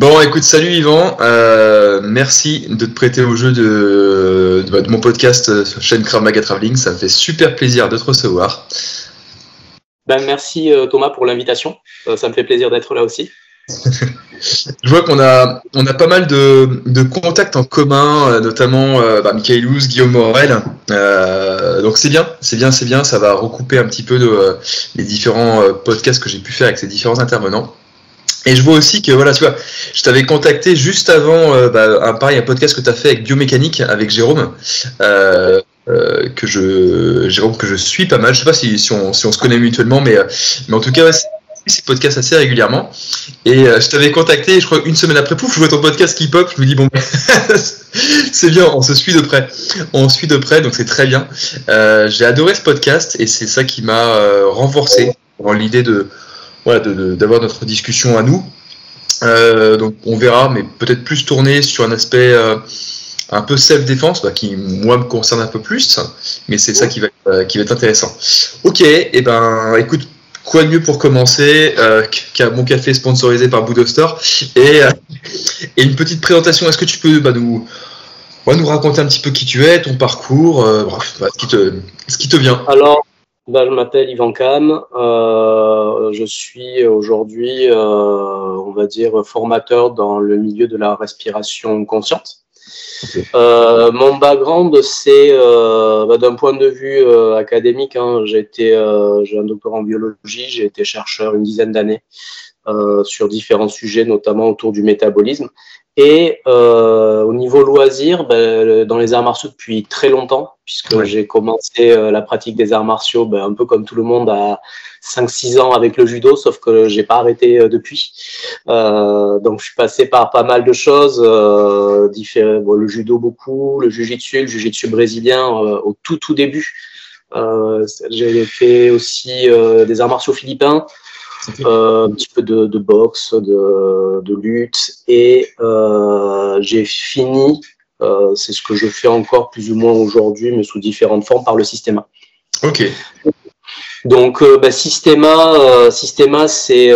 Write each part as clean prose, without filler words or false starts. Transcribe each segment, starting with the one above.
Bon, écoute, salut Yvan. Merci de te prêter au jeu de mon podcast sur la chaîne Krav Maga Traveling. Ça me fait super plaisir de te recevoir. Merci Thomas pour l'invitation. Ça me fait plaisir d'être là aussi. Je vois qu'on a pas mal de contacts en commun, notamment Michael Ouz, Guillaume Morel. Donc c'est bien. Ça va recouper un petit peu les différents podcasts que j'ai pu faire avec ces différents intervenants. Et je vois aussi que, voilà, tu vois, je t'avais contacté juste avant un podcast que tu as fait avec Biomécanique, avec Jérôme, Jérôme que je suis pas mal. Je sais pas si on se connaît mutuellement, mais en tout cas, ces podcasts assez régulièrement. Et je t'avais contacté, je crois, une semaine après, pouf, je vois ton podcast qui pop. Je me dis, bon, c'est bien, on se suit de près. Donc c'est très bien. J'ai adoré ce podcast et c'est ça qui m'a renforcé dans l'idée d'avoir notre discussion à nous. Donc on verra, mais peut-être plus tourné sur un aspect un peu self-défense, qui moi me concerne un peu plus, mais c'est ça qui va être intéressant. Ok, et écoute, quoi de mieux pour commencer qu'un bon café sponsorisé par Budo Store et une petite présentation. Est-ce que tu peux nous raconter un petit peu qui tu es, ton parcours, ce qui te vient? Alors, je m'appelle Yvan Cam. Je suis aujourd'hui, on va dire, formateur dans le milieu de la respiration consciente. Okay. Mon background, c'est d'un point de vue académique. J'ai un doctorat en biologie, j'ai été chercheur une dizaine d'années sur différents sujets, notamment autour du métabolisme. Et au niveau loisir, dans les arts martiaux depuis très longtemps, puisque j'ai commencé la pratique des arts martiaux un peu comme tout le monde à 5-6 ans avec le judo, sauf que j'ai pas arrêté depuis. Donc je suis passé par pas mal de choses, le judo beaucoup, le jiu-jitsu brésilien au tout début. J'ai fait aussi des arts martiaux philippins. Un petit peu de boxe, de lutte, et j'ai fini, c'est ce que je fais encore plus ou moins aujourd'hui, mais sous différentes formes, par le Systema. Ok. Donc Systema, c'est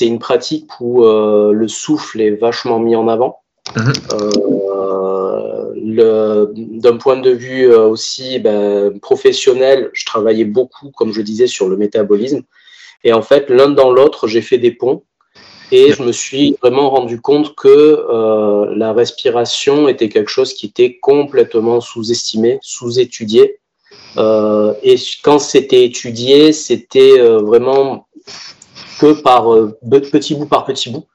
une pratique où le souffle est vachement mis en avant. D'un point de vue aussi professionnel, je travaillais beaucoup, comme je disais, sur le métabolisme. Et en fait, l'un dans l'autre, j'ai fait des ponts et je me suis vraiment rendu compte que la respiration était quelque chose qui était complètement sous-estimé, sous-étudié. Et quand c'était étudié, c'était vraiment que par petit bout par petit bout.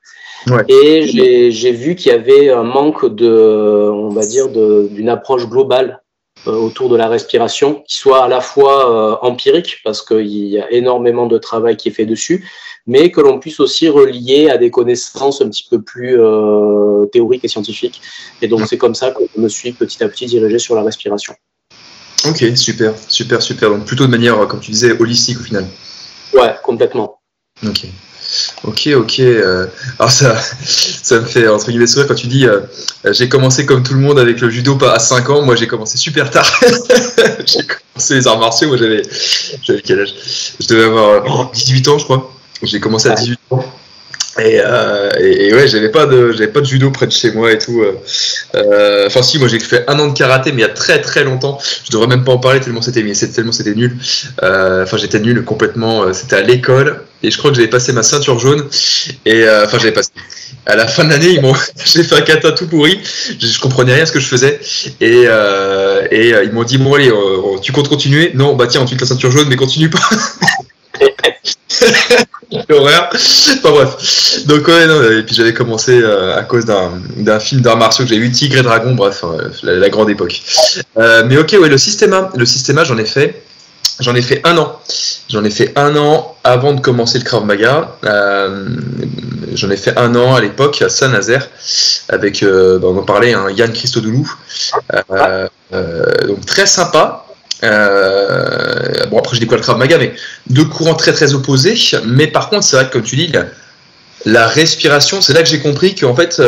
Ouais. Et j'ai vu qu'il y avait un manque d'une approche globale autour de la respiration, qui soit à la fois empirique, parce qu'il y a énormément de travail qui est fait dessus, mais que l'on puisse aussi relier à des connaissances un petit peu plus théoriques et scientifiques. Et donc, c'est comme ça que je me suis petit à petit dirigé sur la respiration. Ok, super. Donc, plutôt de manière, comme tu disais, holistique au final. Ouais, complètement. Ok. Alors ça me fait entre guillemets sourire quand tu dis j'ai commencé comme tout le monde avec le judo pas à 5 ans. Moi j'ai commencé super tard. J'ai commencé les arts martiaux. Moi j'avais quel âge? Je devais avoir 18 ans je crois. J'ai commencé à 18 ans. Et ouais, j'avais pas de judo près de chez moi et tout. Enfin si, moi j'ai fait 1 an de karaté, mais il y a très très longtemps. Je devrais même pas en parler tellement c'était nul. Enfin j'étais nul complètement. C'était à l'école et je crois que j'avais passé ma ceinture jaune. Et j'avais passé. À la fin de l'année, j'ai fait un kata tout pourri. Je comprenais rien à ce que je faisais. Et ils m'ont dit bon allez, tu comptes continuer? Non, tiens, on te fait la ceinture jaune, mais continue pas. L'horreur. Enfin bref. Donc et puis j'avais commencé à cause d'un film d'arts martiaux que j'ai vu, Tigre et Dragon, bref, la grande époque. Mais ok, ouais, le systéma, j'en ai fait 1 an. J'en ai fait 1 an avant de commencer le Krav Maga. J'en ai fait 1 an à l'époque à Saint-Nazaire avec, on en parlait, Yann Christodoulou. Donc très sympa. Après j'ai découvert le Krav Maga, mais 2 courants très très opposés. Mais par contre, c'est vrai que comme tu dis, la respiration, c'est là que j'ai compris qu'en fait,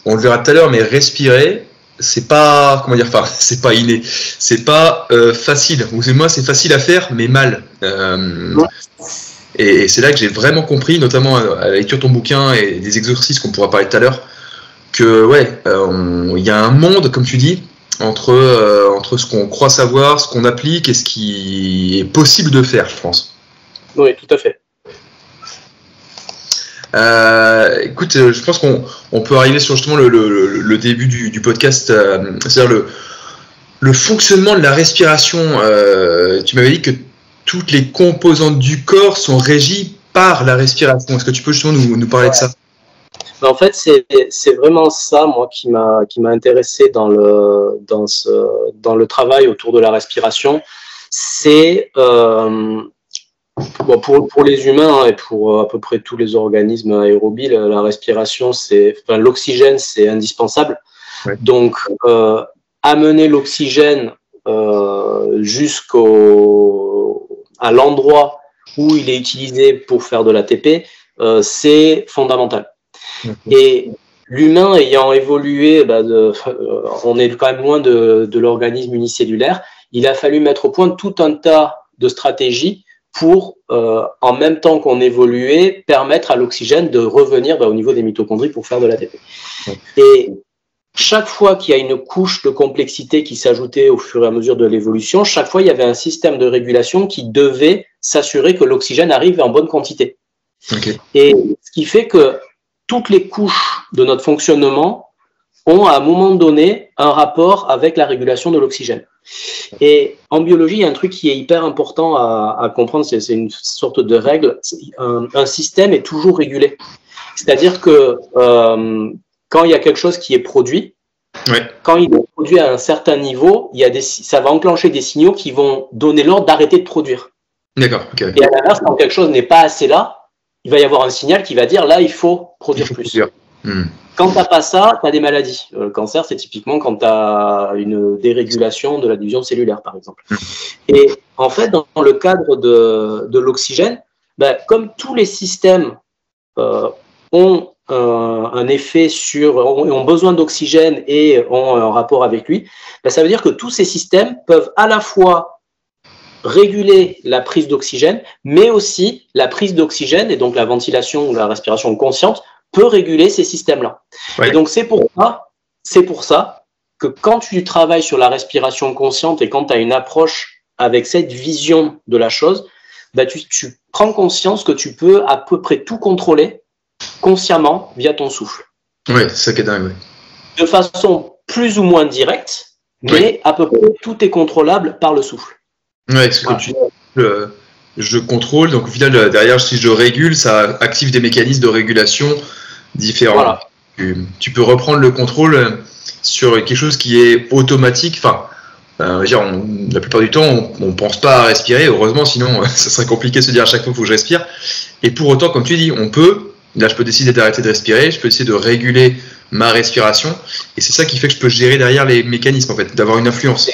on le verra tout à l'heure, mais respirer, c'est pas, c'est pas inné, c'est pas facile. Ou moi, c'est facile à faire, mais mal. Et c'est là que j'ai vraiment compris, notamment à la lecture de ton bouquin et des exercices qu'on pourra parler tout à l'heure, que il y a un monde, comme tu dis, entre ce qu'on croit savoir, ce qu'on applique et ce qui est possible de faire, je pense. Oui, tout à fait. Écoute, je pense qu'on peut arriver sur justement le début du podcast, c'est-à-dire le fonctionnement de la respiration. Tu m'avais dit que toutes les composantes du corps sont régies par la respiration. Est-ce que tu peux justement nous parler de ça? En fait, c'est vraiment ça, moi, qui m'a intéressé dans le travail autour de la respiration. C'est pour les humains et pour à peu près tous les organismes aérobies, la respiration, l'oxygène, c'est indispensable. Ouais. Donc, amener l'oxygène à l'endroit où il est utilisé pour faire de l'ATP, c'est fondamental. Et l'humain ayant évolué, on est quand même loin de l'organisme unicellulaire, il a fallu mettre au point tout un tas de stratégies pour, en même temps qu'on évoluait, permettre à l'oxygène de revenir au niveau des mitochondries pour faire de l'ATP. Et chaque fois qu'il y a une couche de complexité qui s'ajoutait au fur et à mesure de l'évolution, chaque fois il y avait un système de régulation qui devait s'assurer que l'oxygène arrive en bonne quantité. Okay. Et ce qui fait que toutes les couches de notre fonctionnement ont à un moment donné un rapport avec la régulation de l'oxygène. Et en biologie, il y a un truc qui est hyper important à comprendre, c'est une sorte de règle. Un système est toujours régulé. C'est-à-dire que quand il y a quelque chose qui est produit, quand il est produit à un certain niveau, ça va enclencher des signaux qui vont donner l'ordre d'arrêter de produire. D'accord. Okay. Et à l'inverse, quand quelque chose n'est pas assez là, il va y avoir un signal qui va dire là, il faut produire plus. Quand tu n'as pas ça, tu as des maladies. Le cancer, c'est typiquement quand tu as une dérégulation de la division cellulaire, par exemple. Et en fait, dans le cadre de l'oxygène, comme tous les systèmes ont un effet ont besoin d'oxygène et ont un rapport avec lui, ça veut dire que tous ces systèmes peuvent à la fois réguler la prise d'oxygène, mais aussi la prise d'oxygène, et donc la ventilation ou la respiration consciente, peut réguler ces systèmes-là. Ouais. Et donc c'est pour ça que quand tu travailles sur la respiration consciente et quand tu as une approche avec cette vision de la chose, tu prends conscience que tu peux à peu près tout contrôler consciemment via ton souffle. Oui, c'est ça qui est dingue. Oui. De façon plus ou moins directe, mais à peu près tout est contrôlable par le souffle. Oui, ce que tu je contrôle, donc au final, derrière, si je régule, ça active des mécanismes de régulation différents. Voilà. Tu peux reprendre le contrôle sur quelque chose qui est automatique. Enfin, la plupart du temps, on ne pense pas à respirer, heureusement, sinon ça serait compliqué de se dire à chaque fois qu'il faut que je respire. Et pour autant, comme tu dis, là je peux décider d'arrêter de respirer, je peux essayer de réguler ma respiration, et c'est ça qui fait que je peux gérer derrière les mécanismes, en fait, d'avoir une influence.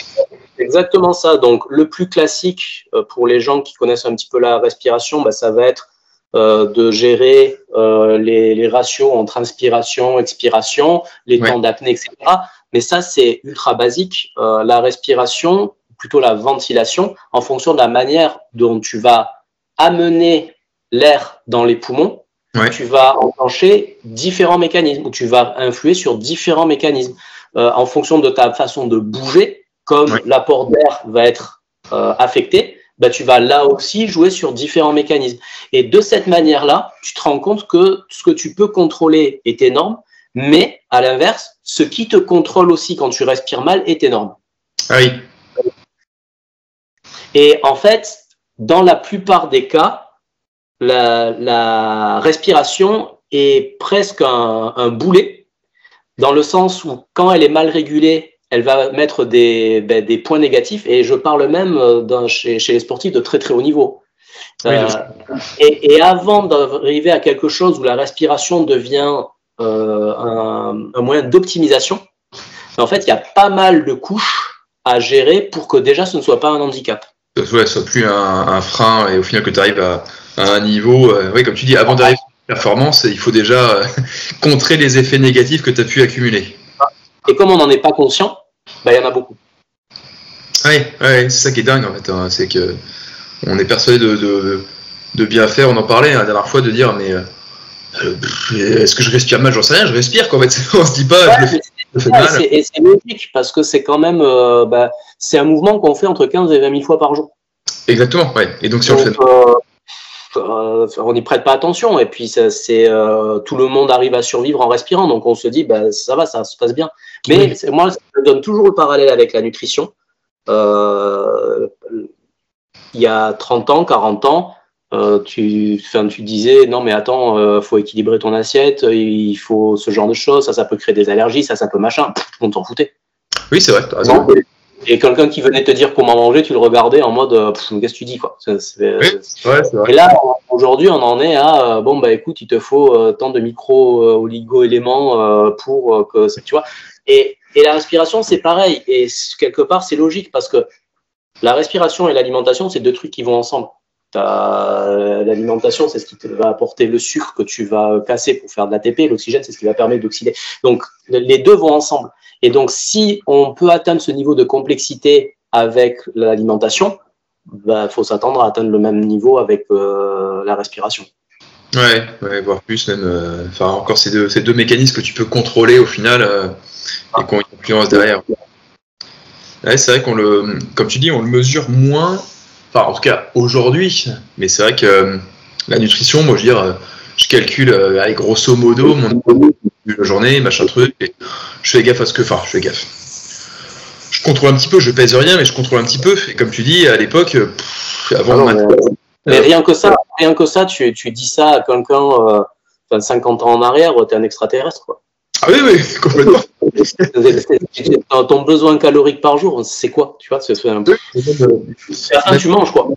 Exactement ça. Donc, le plus classique pour les gens qui connaissent un petit peu la respiration, ça va être de gérer les ratios entre inspiration, expiration, les temps d'apnée, etc. Mais ça, c'est ultra basique. La respiration, plutôt la ventilation, en fonction de la manière dont tu vas amener l'air dans les poumons, tu vas enclencher différents mécanismes, ou tu vas influer sur différents mécanismes. En fonction de ta façon de bouger, comme l'apport d'air va être affecté, tu vas là aussi jouer sur différents mécanismes. Et de cette manière-là, tu te rends compte que ce que tu peux contrôler est énorme, mais à l'inverse, ce qui te contrôle aussi quand tu respires mal est énorme. Ah oui. Et en fait, dans la plupart des cas, la respiration est presque un boulet, dans le sens où quand elle est mal régulée, elle va mettre des points négatifs, et je parle même chez les sportifs de très très haut niveau. Oui, et avant d'arriver à quelque chose où la respiration devient un moyen d'optimisation, en fait, il y a pas mal de couches à gérer pour que déjà ce ne soit pas un handicap. Que ce soit plus un frein, et au final que tu arrives à un niveau, comme tu dis, avant d'arriver à la performance, il faut déjà contrer les effets négatifs que tu as pu accumuler. Et comme on n'en est pas conscient, il y en a beaucoup. Oui, c'est ça qui est dingue en fait. C'est que on est persuadé bien faire. On en parlait la dernière fois, de dire, mais est-ce que je respire mal? J'en sais rien, je respire, quoi. En fait, on se dit pas, je le fais mal. Et c'est logique, parce que c'est quand même, c'est un mouvement qu'on fait entre 15 et 20 000 fois par jour. Exactement, ouais. Et donc, si on le fait on n'y prête pas attention, et puis tout le monde arrive à survivre en respirant, donc on se dit ça va, ça se passe bien. Mais moi, je donne toujours le parallèle avec la nutrition. Il y a 30 ans, 40 ans, tu disais non mais attends, faut équilibrer ton assiette, il faut ce genre de choses, ça peut créer des allergies, ça peut machin, on t'en foutait. Oui, c'est vrai, t'as raison. Et quelqu'un qui venait te dire comment manger, tu le regardais en mode qu'est-ce que tu dis, quoi. C'est vrai. Et là, aujourd'hui, on en est à écoute, il te faut tant de micro-oligo-éléments pour que tu vois. Et la respiration, c'est pareil. Et quelque part, c'est logique, parce que la respiration et l'alimentation, c'est deux trucs qui vont ensemble. L'alimentation, c'est ce qui te va apporter le sucre que tu vas casser pour faire de l'ATP. L'oxygène, c'est ce qui va permettre d'oxyder. Donc, les deux vont ensemble. Et donc, si on peut atteindre ce niveau de complexité avec l'alimentation, faut s'attendre à atteindre le même niveau avec la respiration. Ouais, voire plus même. Encore ces deux mécanismes que tu peux contrôler au final et qui ont une influence derrière. Ouais, c'est vrai comme tu dis, on le mesure moins. Enfin, en tout cas, aujourd'hui. Mais c'est vrai que la nutrition, moi, je calcule grosso modo mon la journée, machin truc, et je fais gaffe à je fais gaffe. Je contrôle un petit peu, je pèse rien, mais je contrôle un petit peu. Et comme tu dis, à l'époque, avant mais rien que ça, tu dis ça à quelqu'un 50 ans en arrière, t'es un extraterrestre, quoi. Ah oui, complètement. Ton besoin calorique par jour, c'est quoi? Tu vois, c'est un peu. Tu manges, quoi.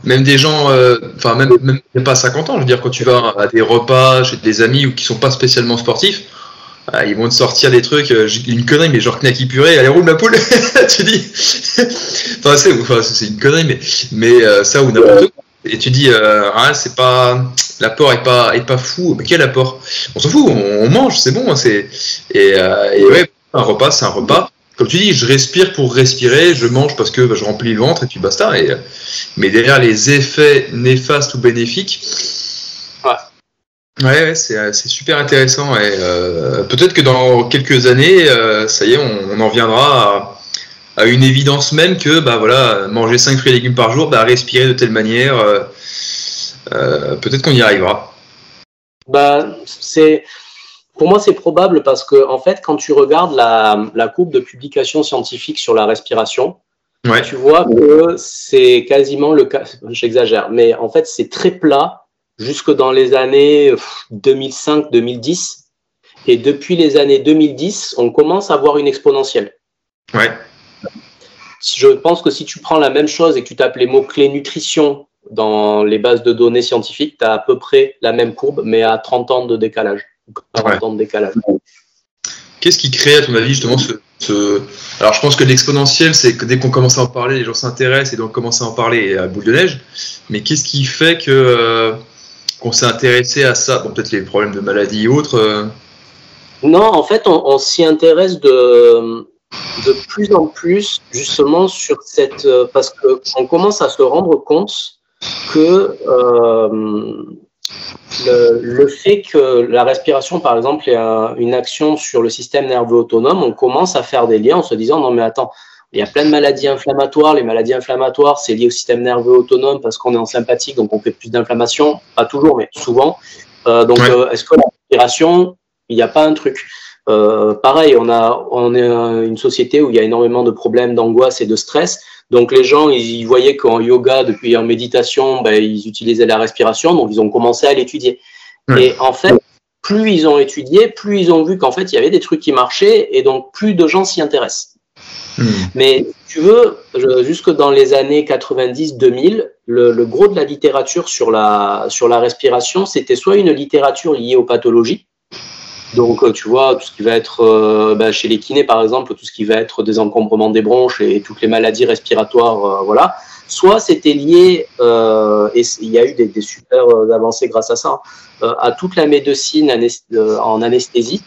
Même des gens, même pas 50 ans, je veux dire, quand tu vas à des repas chez des amis ou qui sont pas spécialement sportifs, ils vont te sortir des trucs, une connerie, mais genre knacky purée, allez, roule ma poule. Tu dis, c'est une connerie, mais ça ou n'importe quoi. Et tu dis, c'est pas, l'apport est pas fou. Mais quel apport? On s'en fout, on mange, c'est bon. Et ouais, un repas, c'est un repas. Comme tu dis, je respire pour respirer, je mange parce que je remplis le ventre et puis basta. Mais derrière les effets néfastes ou bénéfiques, ouais, c'est super intéressant. Et peut-être que dans quelques années, ça y est, on en viendra à une évidence même que manger 5 fruits et légumes par jour, respirer de telle manière, peut-être qu'on y arrivera. Pour moi, c'est probable, parce que en fait, quand tu regardes la courbe de publications scientifiques sur la respiration, tu vois que c'est quasiment le cas, j'exagère, mais en fait, c'est très plat jusque dans les années 2005-2010. Et depuis les années 2010, on commence à voir une exponentielle. Ouais. Je pense que si tu prends la même chose et que tu tapes les mots-clés nutrition dans les bases de données scientifiques, tu as à peu près la même courbe, mais à 30 ans de décalage. 40 ans de décalage. Qu'est-ce qui crée, à ton avis, justement, Alors, je pense que l'exponentiel, c'est que dès qu'on commence à en parler, les gens s'intéressent et donc commencent à en parler à boule de neige. Mais qu'est-ce qui fait qu'on s'est intéressé à ça? Bon, peut-être les problèmes de maladie et autres. Non, en fait, on s'y intéresse de plus en plus, justement, sur parce qu'on commence à se rendre compte que le fait que la respiration, par exemple, ait une action sur le système nerveux autonome, on commence à faire des liens en se disant non mais attends, il y a plein de maladies inflammatoires. Les maladies inflammatoires, c'est lié au système nerveux autonome parce qu'on est en sympathique, donc on fait plus d'inflammation. Pas toujours, mais souvent. Est-ce que la respiration, il n'y a pas un truc pareil, on est une société où il y a énormément de problèmes d'angoisse et de stress. Donc les gens, ils voyaient qu'en yoga, depuis en méditation, ils utilisaient la respiration, donc ils ont commencé à l'étudier. Et en fait, plus ils ont étudié, plus ils ont vu qu'en fait, il y avait des trucs qui marchaient, et donc plus de gens s'y intéressent. Mais si tu veux, jusque dans les années 90-2000, le gros de la littérature sur la respiration, c'était soit une littérature liée aux pathologies. Donc, tu vois, tout ce qui va être, chez les kinés, par exemple, tout ce qui va être des encombrements des bronches et toutes les maladies respiratoires, voilà. Soit c'était lié, et il y a eu des super avancées grâce à ça, à toute la médecine en anesthésie.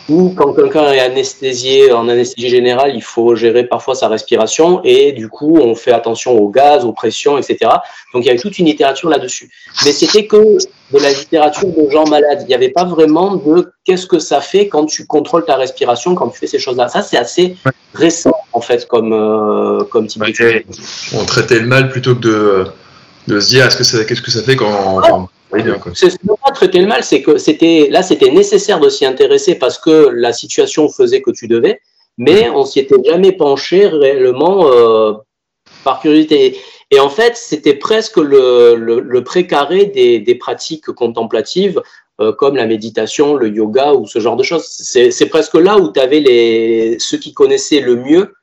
Ou quand quelqu'un est anesthésié, en anesthésie générale, il faut gérer parfois sa respiration et du coup, on fait attention au gaz, aux pressions, etc. Donc, il y avait toute une littérature là-dessus. Mais c'était que de la littérature de gens malades. Il n'y avait pas vraiment de qu'est-ce que ça fait quand tu contrôles ta respiration, quand tu fais ces choses-là. Ça, c'est assez récent, en fait, comme type d'étude. On traitait le mal plutôt que de se dire qu'est-ce que ça fait quand... C'est pas traiter le mal, c'est que c'était nécessaire de s'y intéresser parce que la situation faisait que tu devais, mais on s'y était jamais penché réellement par curiosité. Et en fait, c'était presque le précaré des pratiques contemplatives comme la méditation, le yoga ou ce genre de choses. C'est presque là où tu avais ceux qui connaissaient le mieux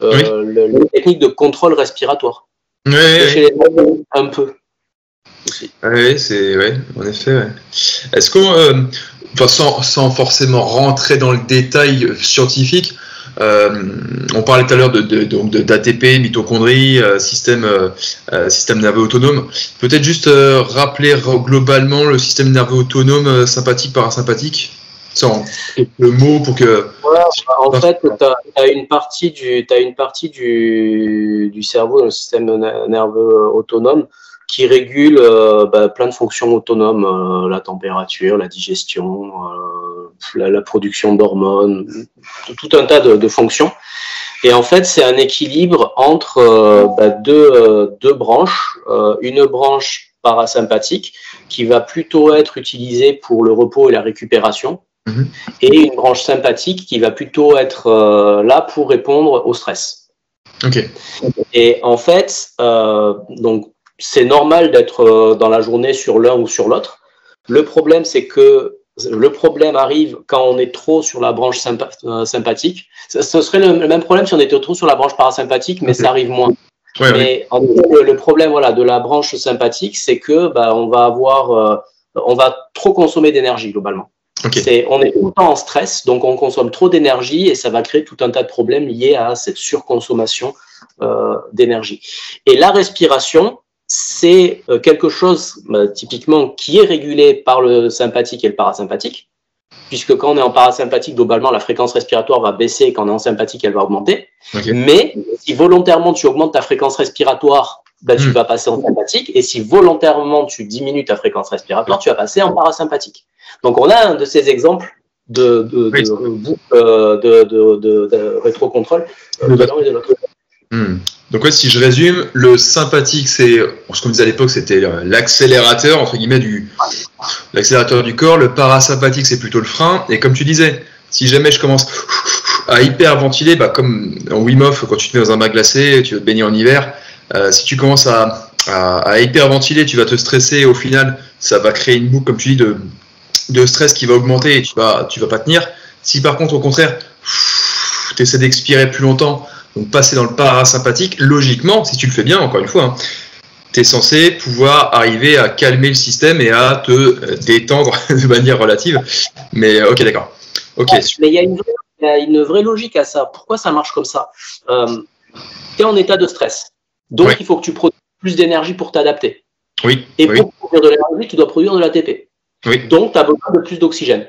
les techniques de contrôle respiratoire. Chez les hommes, un peu. Oui, en effet. Ouais. Est-ce qu'on, sans forcément rentrer dans le détail scientifique, on parlait tout à l'heure d'ATP, mitochondrie, système nerveux autonome. Peut-être juste rappeler globalement le système nerveux autonome sympathique, parasympathique, sans le mot pour que. En fait, tu as une partie du cerveau dans le système nerveux autonome qui régule plein de fonctions autonomes, la température, la digestion, la production d'hormones, tout un tas de fonctions. Et en fait, c'est un équilibre entre deux branches. Une branche parasympathique qui va plutôt être utilisée pour le repos et la récupération, et une branche sympathique qui va plutôt être là pour répondre au stress. Okay. Et en fait, donc, c'est normal d'être dans la journée sur l'un ou sur l'autre. Le problème, c'est que le problème arrive quand on est trop sur la branche sympathique. Ce serait le même problème si on était trop sur la branche parasympathique, mais ça arrive moins. Ouais, mais le problème de la branche sympathique, c'est que on va trop consommer d'énergie globalement. Okay. On est tout le temps en stress, donc on consomme trop d'énergie et ça va créer tout un tas de problèmes liés à cette surconsommation d'énergie. Et la respiration, c'est quelque chose typiquement qui est régulé par le sympathique et le parasympathique, puisque quand on est en parasympathique, globalement, la fréquence respiratoire va baisser et quand on est en sympathique, elle va augmenter. Okay. Mais si volontairement tu augmentes ta fréquence respiratoire, tu vas passer en sympathique, et si volontairement tu diminues ta fréquence respiratoire, tu vas passer en parasympathique. Donc on a un de ces exemples de rétrocontrôle de l'un et de l'autre. Donc si je résume, le sympathique, c'est ce qu'on disait à l'époque, c'était l'accélérateur entre guillemets l'accélérateur du corps. Le parasympathique, c'est plutôt le frein. Et comme tu disais, si jamais je commence à hyperventiler, comme en Wim Hof, quand tu te mets dans un bain glacé, tu vas te baigner en hiver, si tu commences à hyperventiler, tu vas te stresser et au final, ça va créer une boucle, comme tu dis, de stress qui va augmenter et tu vas pas tenir. Si par contre, au contraire, tu essaies d'expirer plus longtemps, donc passer dans le parasympathique, logiquement, si tu le fais bien, encore une fois, tu es censé pouvoir arriver à calmer le système et à te détendre de manière relative. Mais ok, d'accord. Okay. Mais il y a une vraie logique à ça. Pourquoi ça marche comme ça? Tu es en état de stress. Donc, il faut que tu produises plus d'énergie pour t'adapter. Oui. Et pour produire de l'énergie, tu dois produire de l'ATP. Oui. Donc, tu as besoin de plus d'oxygène.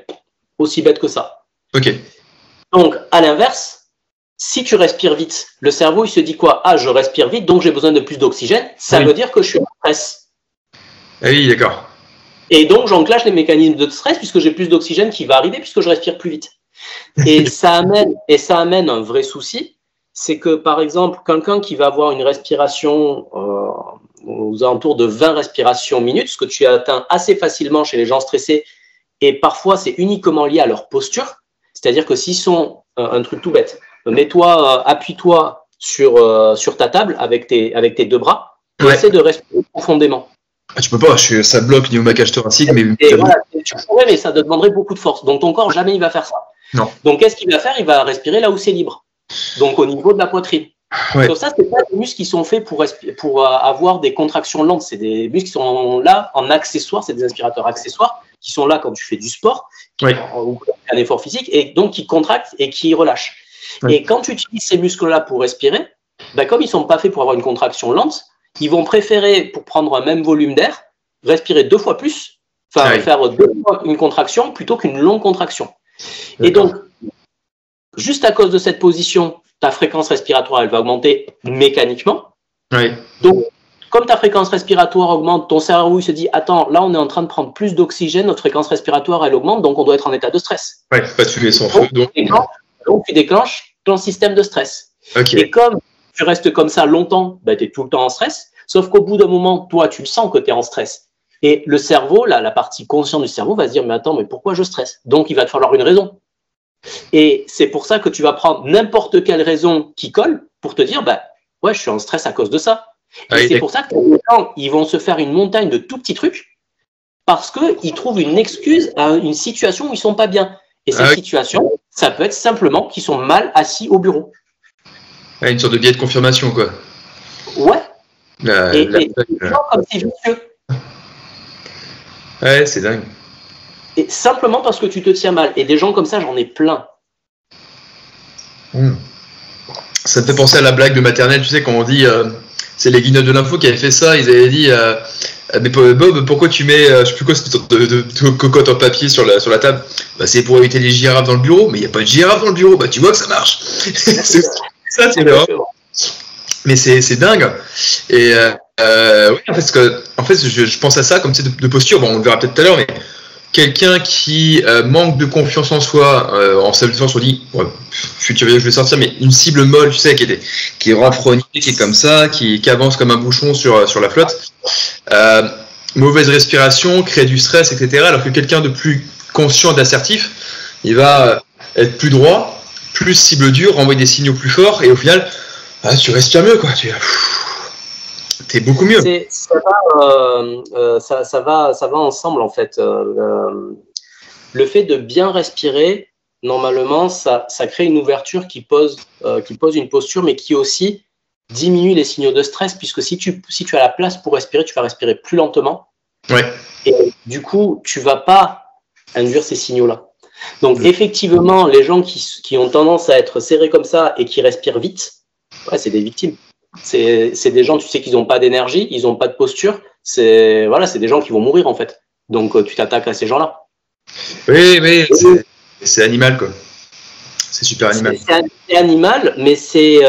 Aussi bête que ça. Ok. Donc, à l'inverse, si tu respires vite, le cerveau, il se dit quoi? Ah, je respire vite, donc j'ai besoin de plus d'oxygène. Ça veut dire que je suis en stress. Ah oui, d'accord. Et donc, j'enclenche les mécanismes de stress puisque j'ai plus d'oxygène qui va arriver puisque je respire plus vite. Et ça amène un vrai souci. C'est que, par exemple, quelqu'un qui va avoir une respiration aux alentours de 20 respirations minutes, ce que tu atteins assez facilement chez les gens stressés, et parfois, c'est uniquement lié à leur posture. C'est-à-dire que s'ils sont un truc tout bête, appuie-toi sur ta table avec tes deux bras et essaie de respirer profondément. Ah, tu peux pas, ça bloque niveau maquillage thoracique. Tu pourrais, mais ça te demanderait beaucoup de force. Donc ton corps, jamais il va faire ça. Non. Donc qu'est-ce qu'il va faire? Il va respirer là où c'est libre. Donc au niveau de la poitrine. Sauf ça, c'est pas des muscles qui sont faits pour avoir des contractions lentes. C'est des muscles qui sont là en accessoire, c'est des inspirateurs accessoires qui sont là quand tu fais du sport ou un effort physique et donc qui contractent et qui relâchent. Et quand tu utilises ces muscles-là pour respirer, comme ils ne sont pas faits pour avoir une contraction lente, ils vont préférer, pour prendre un même volume d'air, respirer 2 fois plus, faire 2 fois une contraction plutôt qu'une longue contraction. Et donc, juste à cause de cette position, ta fréquence respiratoire, elle va augmenter mécaniquement. Oui. Donc, comme ta fréquence respiratoire augmente, ton cerveau il se dit, attends, là, on est en train de prendre plus d'oxygène, notre fréquence respiratoire, elle augmente, donc on doit être en état de stress. Oui, pas de fumée sans feu. Donc, tu déclenches ton système de stress. Okay. Et comme tu restes comme ça longtemps, tu es tout le temps en stress, sauf qu'au bout d'un moment, toi, tu le sens que tu es en stress. Et le cerveau, là, la partie consciente du cerveau va se dire, mais attends, mais pourquoi je stresse? Donc, il va te falloir une raison. Et c'est pour ça que tu vas prendre n'importe quelle raison qui colle pour te dire, ouais, je suis en stress à cause de ça. Et c'est pour ça que les gens, ils vont se faire une montagne de tout petits trucs parce qu'ils trouvent une excuse à une situation où ils sont pas bien. Et cette situation, ça peut être simplement qu'ils sont mal assis au bureau. Une sorte de biais de confirmation, quoi. Ouais. Et comme c'est vicieux. Ouais, c'est dingue. Et simplement parce que tu te tiens mal. Et des gens comme ça, j'en ai plein. Ça me fait penser à la blague de maternelle, tu sais, quand on dit, c'est les guignols de l'info qui avaient fait ça, ils avaient dit, mais Bob, pourquoi tu mets, je sais plus quoi, de cocotte en papier sur la table? C'est pour éviter les girafes dans le bureau, mais il n'y a pas de girafes dans le bureau, tu vois que ça marche. C'est ça, c'est vrai. Mais c'est dingue. Et oui, en fait, je pense à ça comme de posture. Bon, on le verra peut-être tout à l'heure, mais quelqu'un qui manque de confiance en soi, en s'habituant sur dit, futur vidéo, je vais sortir, mais une cible molle, tu sais, qui est renfrognée, qui est comme ça, qui avance comme un bouchon sur la flotte. Mauvaise respiration, crée du stress, etc. Alors que quelqu'un de plus conscient, d'assertif, il va être plus droit, plus cible dure, renvoyer des signaux plus forts, et au final, tu respires mieux, quoi. T'es beaucoup mieux. Ça va ensemble, en fait. Le fait de bien respirer, normalement, ça crée une ouverture qui pose une posture, mais qui aussi diminue les signaux de stress, puisque si tu as la place pour respirer, tu vas respirer plus lentement. Ouais. Et du coup, tu vas pas induire ces signaux-là. Donc, effectivement, les gens qui ont tendance à être serrés comme ça et qui respirent vite, c'est des victimes. C'est des gens, tu sais qu'ils n'ont pas d'énergie, ils n'ont pas de posture. C'est des gens qui vont mourir, en fait. Donc, tu t'attaques à ces gens-là. Oui, mais c'est animal, quoi. C'est super animal. C'est animal, mais c'est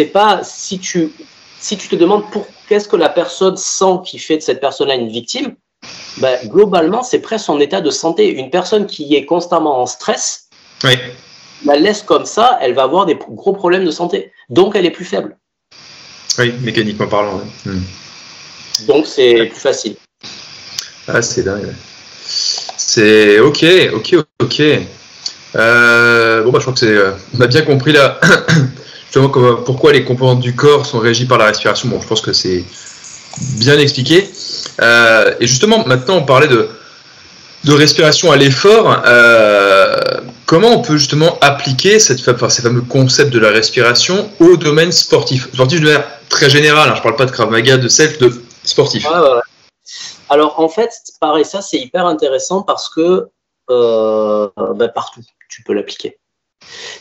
pas... Si tu te demandes qu'est-ce que la personne sent qui fait de cette personne-là une victime, globalement, c'est presque son état de santé. Une personne qui est constamment en stress, la laisse comme ça, elle va avoir des gros problèmes de santé. Donc, elle est plus faible. Oui, mécaniquement parlant. Ouais. Donc, c'est plus facile. Ah, c'est dingue. C'est ok. Je crois que on a bien compris là, justement, pourquoi les composantes du corps sont régies par la respiration. Bon, je pense que c'est bien expliqué. Et justement, maintenant, on parlait de respiration à l'effort. Comment on peut justement appliquer ces fameux concepts de la respiration au domaine sportif de manière très générale, je ne parle pas de Krav Maga, de self, de sportif. Ouais. Alors, en fait, pareil, ça, c'est hyper intéressant parce que partout, tu peux l'appliquer.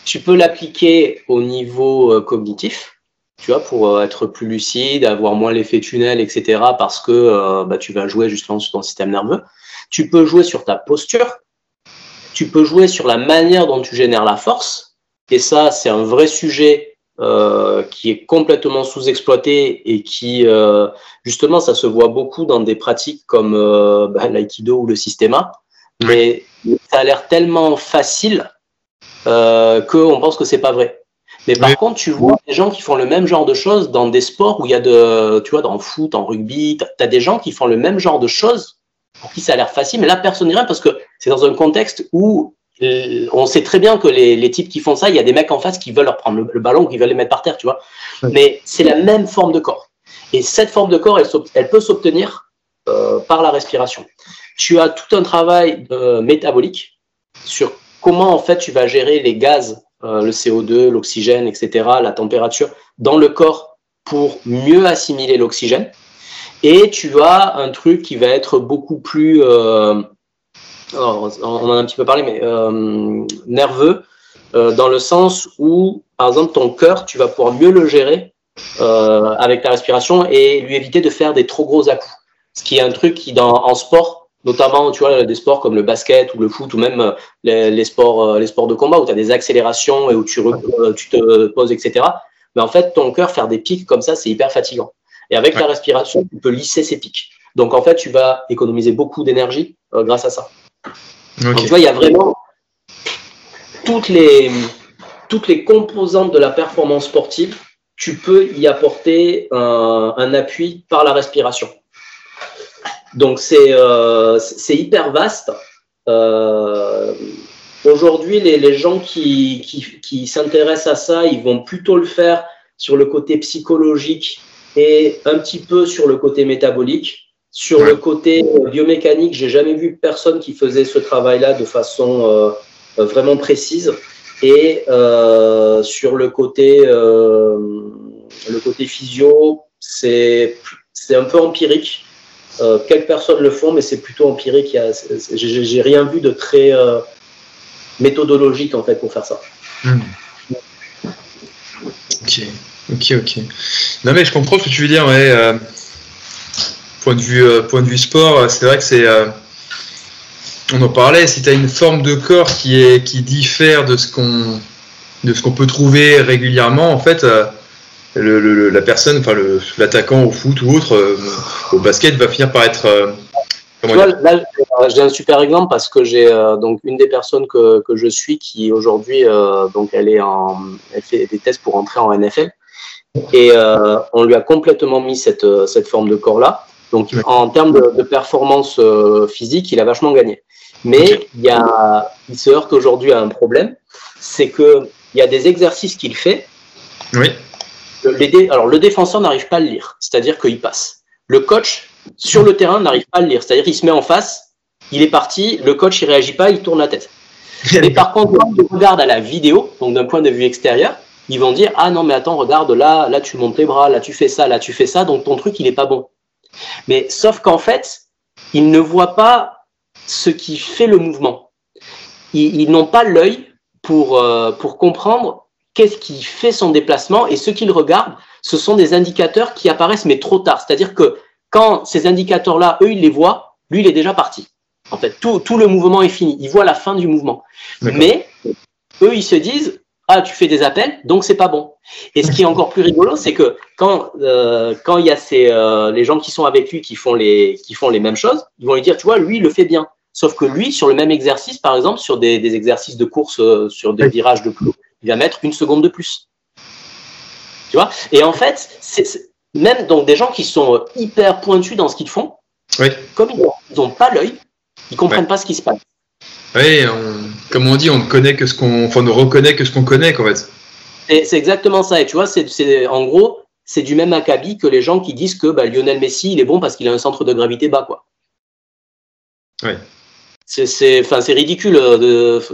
Tu peux l'appliquer au niveau cognitif, tu vois, pour être plus lucide, avoir moins l'effet tunnel, etc., parce que tu vas jouer justement sur ton système nerveux. Tu peux jouer sur ta posture. Tu peux jouer sur la manière dont tu génères la force. Et ça, c'est un vrai sujet qui est complètement sous-exploité et qui, justement, ça se voit beaucoup dans des pratiques comme l'aïkido ou le systema. Mais ça a l'air tellement facile qu'on pense que c'est pas vrai. Mais par contre, tu vois des gens qui font le même genre de choses dans des sports où il y a tu vois, dans le foot, en rugby, tu as des gens qui font le même genre de choses pour qui ça a l'air facile, mais là, personne n'ira parce que c'est dans un contexte où on sait très bien que les types qui font ça, il y a des mecs en face qui veulent leur prendre le ballon, qui veulent les mettre par terre, tu vois. Mais c'est la même forme de corps. Et cette forme de corps, elle peut s'obtenir par la respiration. Tu as tout un travail métabolique sur comment, en fait, tu vas gérer les gaz, le CO2, l'oxygène, etc., la température dans le corps pour mieux assimiler l'oxygène. Et tu as un truc qui va être beaucoup plus, on en a un petit peu parlé, mais nerveux, dans le sens où, par exemple, ton cœur, tu vas pouvoir mieux le gérer avec ta respiration et lui éviter de faire des trop gros à-coups. Ce qui est un truc qui, en sport, notamment, tu vois, des sports comme le basket ou le foot ou même les sports de combat où tu as des accélérations et où tu te poses, etc. Mais en fait, ton cœur, faire des pics comme ça, c'est hyper fatigant. Et avec la respiration, tu peux lisser ces pics. Donc, en fait, tu vas économiser beaucoup d'énergie grâce à ça. Okay. Donc, tu vois, il y a vraiment toutes les composantes de la performance sportive, tu peux y apporter un appui par la respiration. Donc, c'est hyper vaste. Aujourd'hui, les gens qui s'intéressent à ça, ils vont plutôt le faire sur le côté psychologique et un petit peu sur le côté métabolique. Sur le côté biomécanique, j'ai jamais vu personne qui faisait ce travail-là de façon vraiment précise. Et sur le côté physio, c'est un peu empirique. Quelques personnes le font, mais c'est plutôt empirique. J'ai rien vu de très méthodologique en fait pour faire ça. Ok. Non mais je comprends ce que tu veux dire. Ouais, point de vue sport, c'est vrai que c'est. On en parlait. Si tu as une forme de corps qui diffère de ce qu'on peut trouver régulièrement, en fait. La personne, enfin l'attaquant au foot ou autre, au basket, va finir par être. Là, j'ai un super exemple parce que j'ai donc une des personnes que je suis qui aujourd'hui, donc elle fait des tests pour entrer en NFL et on lui a complètement mis cette forme de corps là. Donc en termes de performance physique, il a vachement gagné. Mais il se heurte aujourd'hui à un problème, c'est que il y a des exercices qu'il fait. Oui. Alors, le défenseur n'arrive pas à le lire, c'est-à-dire qu'il passe. Le coach, sur le terrain, n'arrive pas à le lire, c'est-à-dire qu'il se met en face, il est parti, le coach, il réagit pas, il tourne la tête. Mais par contre, quand on regarde à la vidéo, donc d'un point de vue extérieur, ils vont dire « Ah non, mais attends, regarde, là, tu montes les bras, là, tu fais ça, donc ton truc, il est pas bon. » Mais sauf qu'en fait, ils ne voient pas ce qui fait le mouvement. Ils n'ont pas l'œil pour comprendre qu'est-ce qui fait son déplacement, et ce qu'il regarde, ce sont des indicateurs qui apparaissent mais trop tard. C'est-à-dire que quand ces indicateurs-là, eux, ils les voient, lui, il est déjà parti. En fait, tout le mouvement est fini. Il voit la fin du mouvement. Mais eux, ils se disent « Ah, tu fais des appels, donc c'est pas bon. » Et ce qui est encore plus rigolo, c'est que quand il y a les gens qui sont avec lui qui font les mêmes choses, ils vont lui dire « Tu vois, lui, il le fait bien. » Sauf que lui, sur le même exercice, par exemple, sur des exercices de course, sur des virages de clous, il va mettre 1 seconde de plus. Tu vois? Et en fait, même donc des gens qui sont hyper pointus dans ce qu'ils font, comme ils n'ont pas l'œil, ils ne comprennent pas ce qui se passe. Oui, comme on dit, on ne reconnaît que ce qu'on connaît, en fait. C'est exactement ça. Et tu vois, en gros, c'est du même acabit que les gens qui disent que Lionel Messi, il est bon parce qu'il a un centre de gravité bas, quoi. Oui. C'est ridicule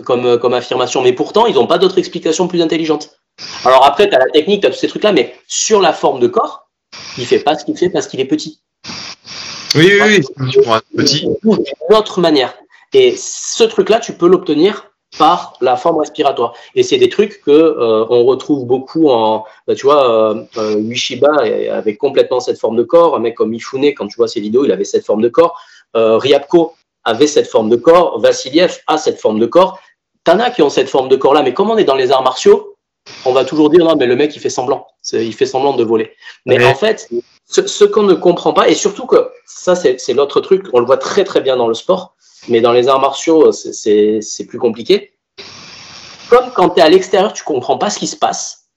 comme affirmation, mais pourtant, ils n'ont pas d'autre explication plus intelligente. Alors après, tu as la technique, tu as tous ces trucs-là, mais sur la forme de corps, il ne fait pas ce qu'il fait parce qu'il est petit. Oui, petit. D'une autre manière. Et ce truc-là, tu peux l'obtenir par la forme respiratoire. Et c'est des trucs on retrouve beaucoup Ueshiba avait complètement cette forme de corps. Un mec comme Mifune, quand tu vois ses vidéos, il avait cette forme de corps. Ryabko avait cette forme de corps, Vassiliev a cette forme de corps. T'en as qui ont cette forme de corps-là, mais comme on est dans les arts martiaux, on va toujours dire non, mais le mec il fait semblant de voler. Mais en fait, ce qu'on ne comprend pas, et surtout que ça c'est l'autre truc, on le voit très très bien dans le sport, mais dans les arts martiaux c'est plus compliqué. Comme quand tu es à l'extérieur, tu comprends pas ce qui se passe.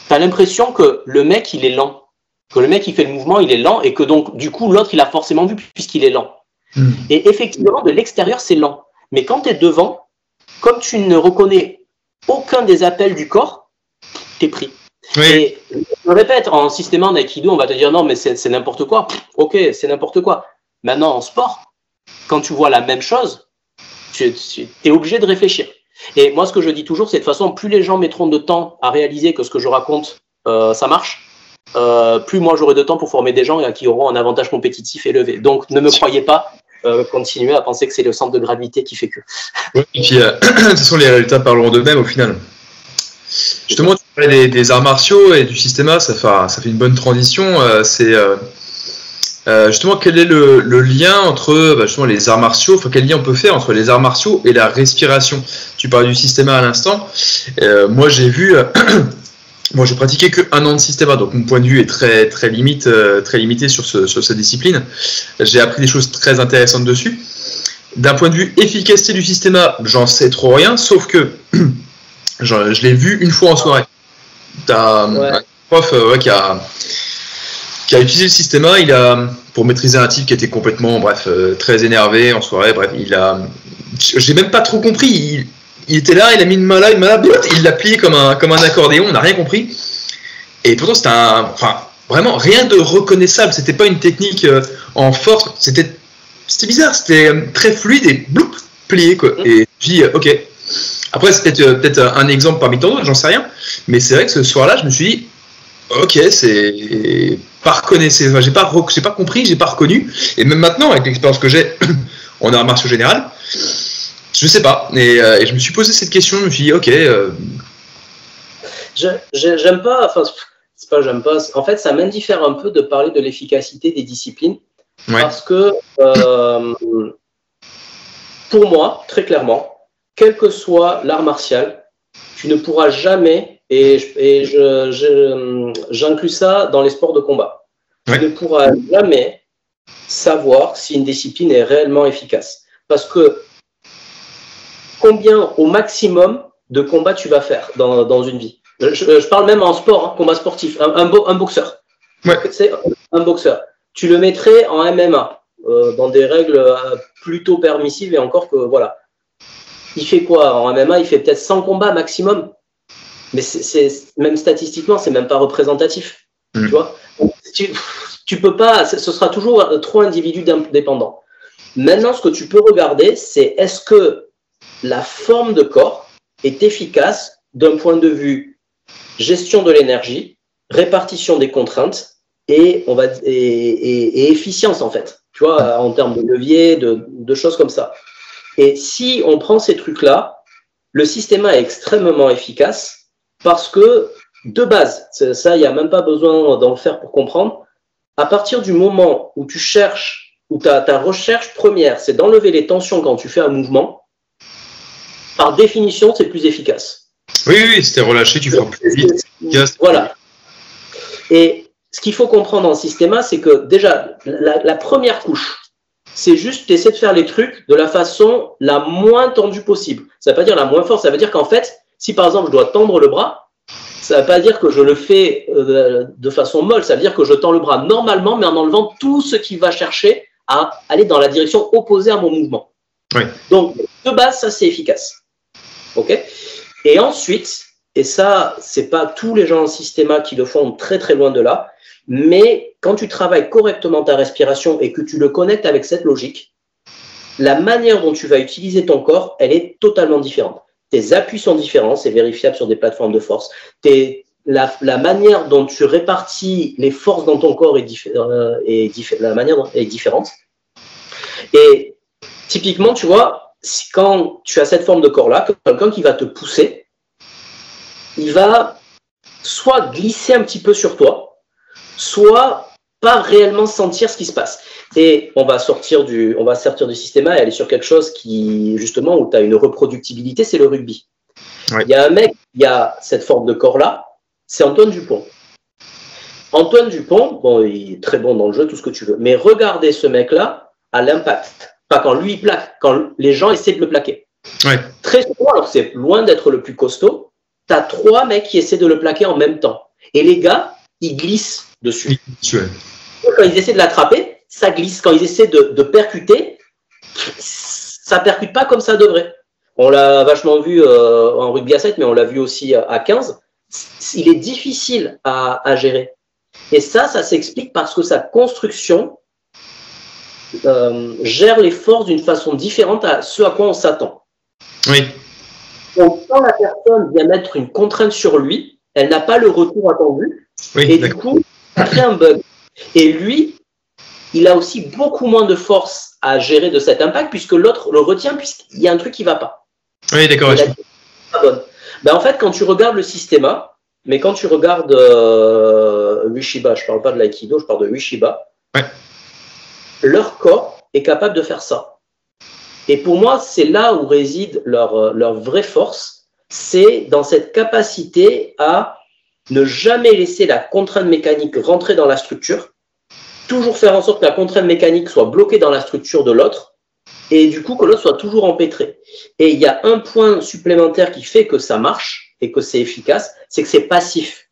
Tu as l'impression que le mec il est lent, que le mec il fait le mouvement, il est lent, et que donc du coup l'autre il a forcément vu puisqu'il est lent. Et effectivement, de l'extérieur, c'est lent. Mais quand tu es devant, comme tu ne reconnais aucun des appels du corps, tu es pris. Oui. Et je le répète, en système en Aikido, on va te dire non, mais c'est n'importe quoi. Ok, c'est n'importe quoi. Maintenant, en sport, quand tu vois la même chose, tu es obligé de réfléchir. Et moi, ce que je dis toujours, c'est de toute façon, plus les gens mettront de temps à réaliser que ce que je raconte, ça marche, plus moi j'aurai de temps pour former des gens qui auront un avantage compétitif élevé. Donc ne me croyez pas, continuez à penser que c'est le centre de gravité qui fait que. Oui, et puis de toute façon les résultats parleront d'eux-mêmes au final. Justement, tu parlais des arts martiaux et du système A, ça fait une bonne transition. Justement, quel est le lien entre justement les arts martiaux, enfin quel lien on peut faire entre les arts martiaux et la respiration? Tu parlais du systéma à l'instant. Moi, j'ai vu, moi, j'ai pratiqué que 1 an de systéma, donc mon point de vue est très limité sur cette discipline. J'ai appris des choses très intéressantes dessus. D'un point de vue efficacité du systéma, j'en sais trop rien, sauf que je l'ai vu une fois en soirée. T'as un prof qui a utilisé le systéma, pour maîtriser un type qui était complètement, très énervé en soirée, j'ai même pas trop compris, il était là, il a mis une main là, il l'a plié comme un accordéon, on n'a rien compris, et pourtant c'était vraiment rien de reconnaissable, c'était pas une technique en force, c'était bizarre, c'était très fluide et bloup, plié quoi, et je dis ok. Après c'est peut-être un exemple parmi tant d'autres, j'en sais rien, mais c'est vrai que ce soir-là, je me suis dit ok, c'est pas reconnaissé. Enfin, j'ai pas compris, j'ai pas reconnu. Et même maintenant, avec l'expérience que j'ai en arts martiaux général, je sais pas. Et je me suis posé cette question, je me suis dit ok. J'aime pas, enfin, c'est pas j'aime pas. En fait, ça m'indiffère un peu de parler de l'efficacité des disciplines. Ouais. Parce que pour moi, très clairement, quel que soit l'art martial, tu ne pourras jamais. Et j'inclus ça dans les sports de combat. Ouais. Tu ne pourras jamais savoir si une discipline est réellement efficace. Parce que combien au maximum de combats tu vas faire dans une vie? Je parle même en sport, combat sportif. Un boxeur. Ouais. C'est un boxeur. Tu le mettrais en MMA, dans des règles plutôt permissives et encore que voilà. Il fait quoi? En MMA, il fait peut-être 100 combats maximum. Mais même statistiquement, c'est même pas représentatif. Tu vois, tu peux pas, ce sera toujours trop individu dépendant. Maintenant, ce que tu peux regarder, c'est est-ce que la forme de corps est efficace d'un point de vue gestion de l'énergie, répartition des contraintes et efficience en fait. Tu vois, en termes de levier, de choses comme ça. Et si on prend ces trucs-là, le système est extrêmement efficace. Parce que, de base, ça, il n'y a même pas besoin d'en faire pour comprendre, à partir du moment où tu cherches, où ta recherche première, c'est d'enlever les tensions quand tu fais un mouvement, par définition, c'est plus efficace. Oui, si t'es relâché, tu feras plus vite. Voilà. Et ce qu'il faut comprendre en systéma, c'est que déjà, la première couche, c'est juste d'essayer de faire les trucs de la façon la moins tendue possible. Ça ne veut pas dire la moins forte, ça veut dire qu'en fait, si par exemple je dois tendre le bras, ça ne veut pas dire que je le fais de façon molle, ça veut dire que je tends le bras normalement, mais en enlevant tout ce qui va chercher à aller dans la direction opposée à mon mouvement. Oui. Donc, de base, ça c'est efficace. Ok. Et ensuite, et ça, c'est pas tous les gens en systéma qui le font très très loin de là, mais quand tu travailles correctement ta respiration et que tu le connectes avec cette logique, la manière dont tu vas utiliser ton corps, elle est totalement différente. Tes appuis sont différents, c'est vérifiable sur des plateformes de force. La manière dont tu répartis les forces dans ton corps la manière est différente. Et typiquement, tu vois, quand tu as cette forme de corps-là, quelqu'un qui va te pousser, il va soit glisser un petit peu sur toi, soit pas réellement sentir ce qui se passe. Et on va sortir du système et aller sur quelque chose qui, justement, où tu as une reproductibilité, c'est le rugby. Ouais. Il y a un mec qui a cette forme de corps-là, c'est Antoine Dupont. Antoine Dupont, bon, il est très bon dans le jeu, tout ce que tu veux, mais regardez ce mec-là à l'impact. Pas quand lui, il plaque, quand les gens essaient de le plaquer. Ouais. Très souvent, alors c'est loin d'être le plus costaud, tu as 3 mecs qui essaient de le plaquer en même temps. Et les gars, ils glissent dessus. Ouais. Quand ils essaient de l'attraper, ça glisse. Quand ils essaient de percuter, ça ne percute pas comme ça devrait. On l'a vachement vu en rugby à 7, mais on l'a vu aussi à 15. Il est difficile à gérer. Et ça s'explique parce que sa construction gère les forces d'une façon différente à ce à quoi on s'attend. Oui. Donc, quand la personne vient mettre une contrainte sur lui, elle n'a pas le retour attendu. Oui, et du coup, ça crée un bug. Et lui, il a aussi beaucoup moins de force à gérer de cet impact puisque l'autre le retient puisqu'il y a un truc qui ne va pas. Oui, d'accord. Ben, en fait, quand tu regardes le systéma, mais quand tu regardes Ueshiba, je ne parle pas de l'aïkido, je parle de Ueshiba, ouais. leur corps est capable de faire ça. Et pour moi, c'est là où réside leur vraie force, c'est dans cette capacité à ne jamais laisser la contrainte mécanique rentrer dans la structure, toujours faire en sorte que la contrainte mécanique soit bloquée dans la structure de l'autre, et du coup que l'autre soit toujours empêtré. Et il y a un point supplémentaire qui fait que ça marche et que c'est efficace, c'est que c'est passif.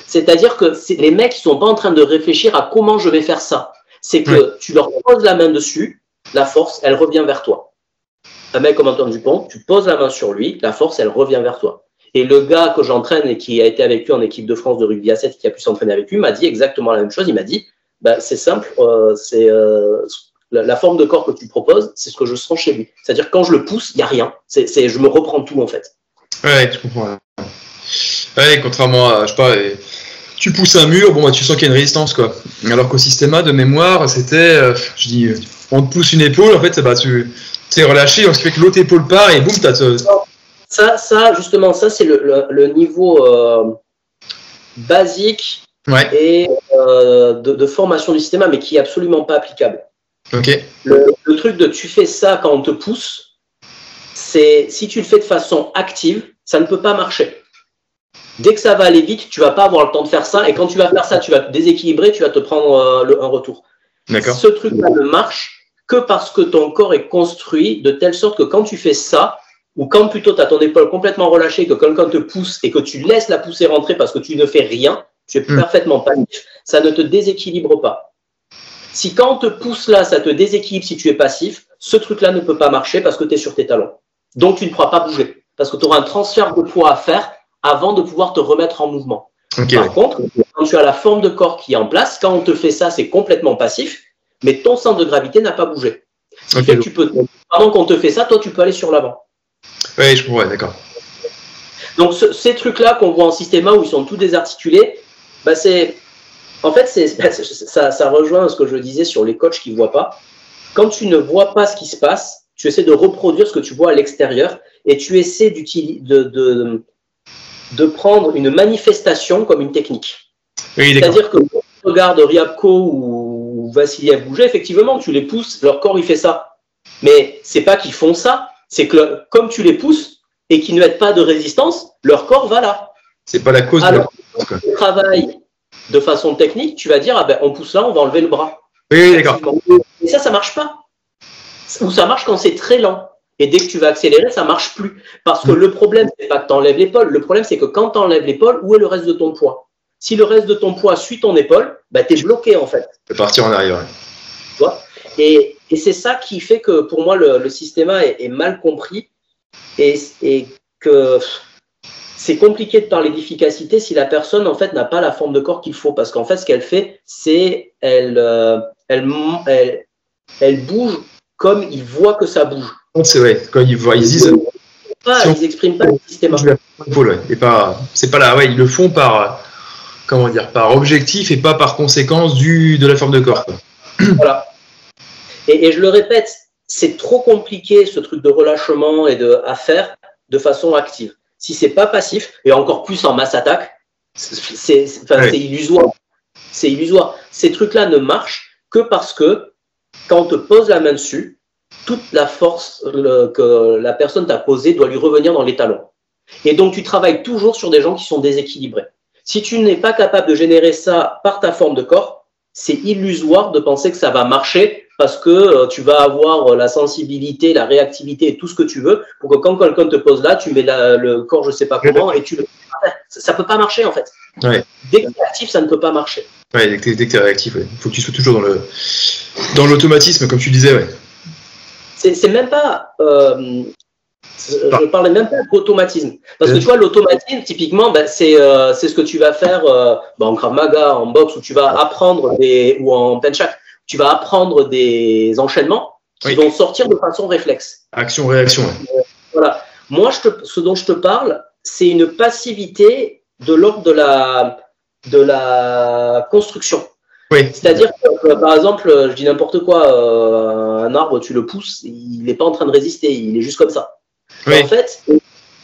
C'est-à-dire que les mecs ne sont pas en train de réfléchir à comment je vais faire ça. C'est que tu leur poses la main dessus, la force, elle revient vers toi. Un mec comme Antoine Dupont, tu poses la main sur lui, la force, elle revient vers toi. Et le gars que j'entraîne et qui a été avec lui en équipe de France de rugby à 7, qui a pu s'entraîner avec lui, m'a dit exactement la même chose. Il m'a dit, c'est simple, la forme de corps que tu proposes, c'est ce que je sens chez lui. C'est-à-dire quand je le pousse, il n'y a rien. Je me reprends tout en fait. Ouais, je comprends. Ouais, contrairement à, je sais pas, tu pousses un mur, tu sens qu'il y a une résistance, quoi. Alors qu'au Systema, de mémoire, c'était, on te pousse une épaule, en fait, tu t'es relâché, ce qui fait que l'autre épaule part et boum, t'as. Ça, justement, ça, c'est le niveau basique et de formation du Systema, mais qui est absolument pas applicable. Okay. Le truc de tu fais ça quand on te pousse, c'est si tu le fais de façon active, ça ne peut pas marcher. Dès que ça va aller vite, tu vas pas avoir le temps de faire ça, et quand tu vas faire ça, tu vas te déséquilibrer, tu vas te prendre un retour. Ce truc-là ne marche que parce que ton corps est construit de telle sorte que quand tu fais ça, ou quand plutôt tu as ton épaule complètement relâchée, que quelqu'un te pousse et que tu laisses la poussée rentrer parce que tu ne fais rien, tu es parfaitement passif, ça ne te déséquilibre pas. Si quand on te pousse là, ça te déséquilibre si tu es passif, ce truc-là ne peut pas marcher parce que tu es sur tes talons. Donc, tu ne pourras pas bouger parce que tu auras un transfert de poids à faire avant de pouvoir te remettre en mouvement. Par contre, quand tu as la forme de corps qui est en place, quand on te fait ça, c'est complètement passif, mais ton centre de gravité n'a pas bougé. Ce qui fait que tu peux, pendant qu'on te fait ça, toi, tu peux aller sur l'avant. Oui, je comprends, d'accord. Donc, ces trucs-là qu'on voit en Systema où ils sont tous désarticulés, en fait, ça rejoint ce que je disais sur les coachs qui ne voient pas. Quand tu ne vois pas ce qui se passe, tu essaies de reproduire ce que tu vois à l'extérieur et tu essaies de prendre une manifestation comme une technique. Oui, c'est-à-dire que quand tu regardes Ryabko ou Vassiliev bouger, effectivement, tu les pousses, leur corps, il fait ça. Mais c'est pas qu'ils font ça, c'est que comme tu les pousses et qu'ils ne mettent pas de résistance, leur corps va là. C'est pas la cause alors, de quand tu travailles de façon technique, tu vas dire, on pousse là, on va enlever le bras. Oui, d'accord. Et ça marche pas. Ou ça marche quand c'est très lent. Et dès que tu vas accélérer, ça marche plus. Parce que le problème, c'est pas que tu enlèves l'épaule. Le problème, c'est que quand tu enlèves l'épaule, où est le reste de ton poids? Si le reste de ton poids suit ton épaule, tu es bloqué en fait. Tu peux partir en arrière. Tu vois, et c'est ça qui fait que pour moi, le Systema est mal compris et que c'est compliqué de parler d'efficacité si la personne en fait n'a pas la forme de corps qu'il faut. Parce qu'en fait, ce qu'elle fait, c'est elle bouge comme il voit que ça bouge. C'est vrai, quand ils voient, ils disent. Ils n'expriment pas le Systema. Et pas, c'est pas là, ils le font par, par objectif et pas par conséquence de la forme de corps. Voilà. Et je le répète, c'est trop compliqué ce truc de relâchement et à faire de façon active. Si c'est pas passif, et encore plus en masse attaque, c'est illusoire. C'est illusoire. Ces trucs-là ne marchent que parce que quand on te pose la main dessus, toute la force que la personne t'a posée doit lui revenir dans les talons. Et donc, tu travailles toujours sur des gens qui sont déséquilibrés. Si tu n'es pas capable de générer ça par ta forme de corps, c'est illusoire de penser que ça va marcher parce que tu vas avoir la sensibilité, la réactivité et tout ce que tu veux pour que quand quelqu'un te pose là, tu mets le corps je sais pas comment et tu le... Ça peut pas marcher en fait. Ouais. Dès que tu es actif, ça ne peut pas marcher. Ouais, dès que tu es réactif, il faut que tu sois toujours dans l'automatisme, comme tu disais. Ouais. C'est même pas... je parlais même pas d'automatisme. Parce que tu vois, l'automatisme, typiquement, c'est ce que tu vas faire en Krav Maga, en boxe, où tu vas apprendre ou en penchak, tu vas apprendre des enchaînements qui vont sortir de façon réflexe. Action-réaction. Ouais. Voilà. Moi, ce dont je te parle, c'est une passivité de l'ordre de la construction. Oui. C'est-à-dire que, par exemple, je dis n'importe quoi, un arbre, tu le pousses, il n'est pas en train de résister, il est juste comme ça. Oui. En fait,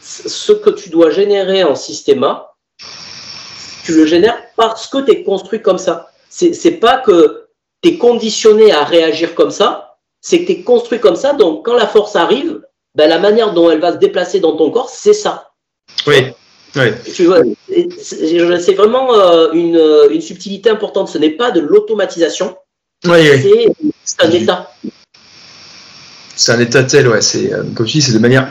ce que tu dois générer en Systema, tu le génères parce que tu es construit comme ça. C'est pas que tu es conditionné à réagir comme ça, c'est que tu es construit comme ça. Donc, quand la force arrive, ben, la manière dont elle va se déplacer dans ton corps, c'est ça. Oui. Oui. Tu vois, c'est vraiment une subtilité importante. Ce n'est pas de l'automatisation, c'est un état. C'est un état tel, ouais. C'est comme tu dis, c'est de manière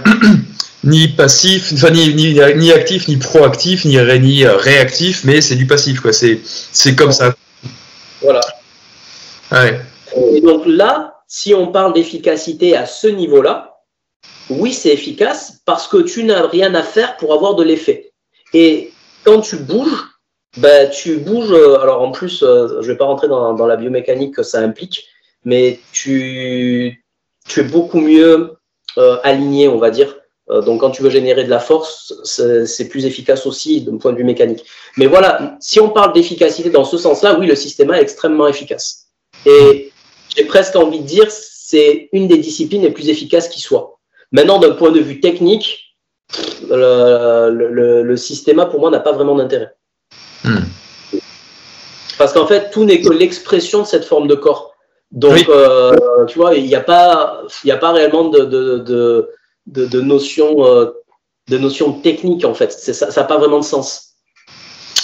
ni passif, enfin ni actif, ni proactif, ni réactif, mais c'est du passif, quoi. C'est comme ça. Voilà. Ouais. Et donc là, si on parle d'efficacité à ce niveau-là, oui, c'est efficace parce que tu n'as rien à faire pour avoir de l'effet. Et quand tu bouges, ben, alors en plus, je ne vais pas rentrer dans la biomécanique que ça implique, mais tu es beaucoup mieux aligné, on va dire. Donc quand tu veux générer de la force, c'est plus efficace aussi d'un point de vue mécanique. Mais voilà, si on parle d'efficacité dans ce sens-là, oui, le système est extrêmement efficace. Et j'ai presque envie de dire, c'est une des disciplines les plus efficaces qui soit. Maintenant, d'un point de vue technique, le système pour moi n'a pas vraiment d'intérêt. Parce qu'en fait, tout n'est que l'expression de cette forme de corps. Donc, oui. Tu vois, il n'y a pas réellement de notion technique, en fait. Ça n'a pas vraiment de sens.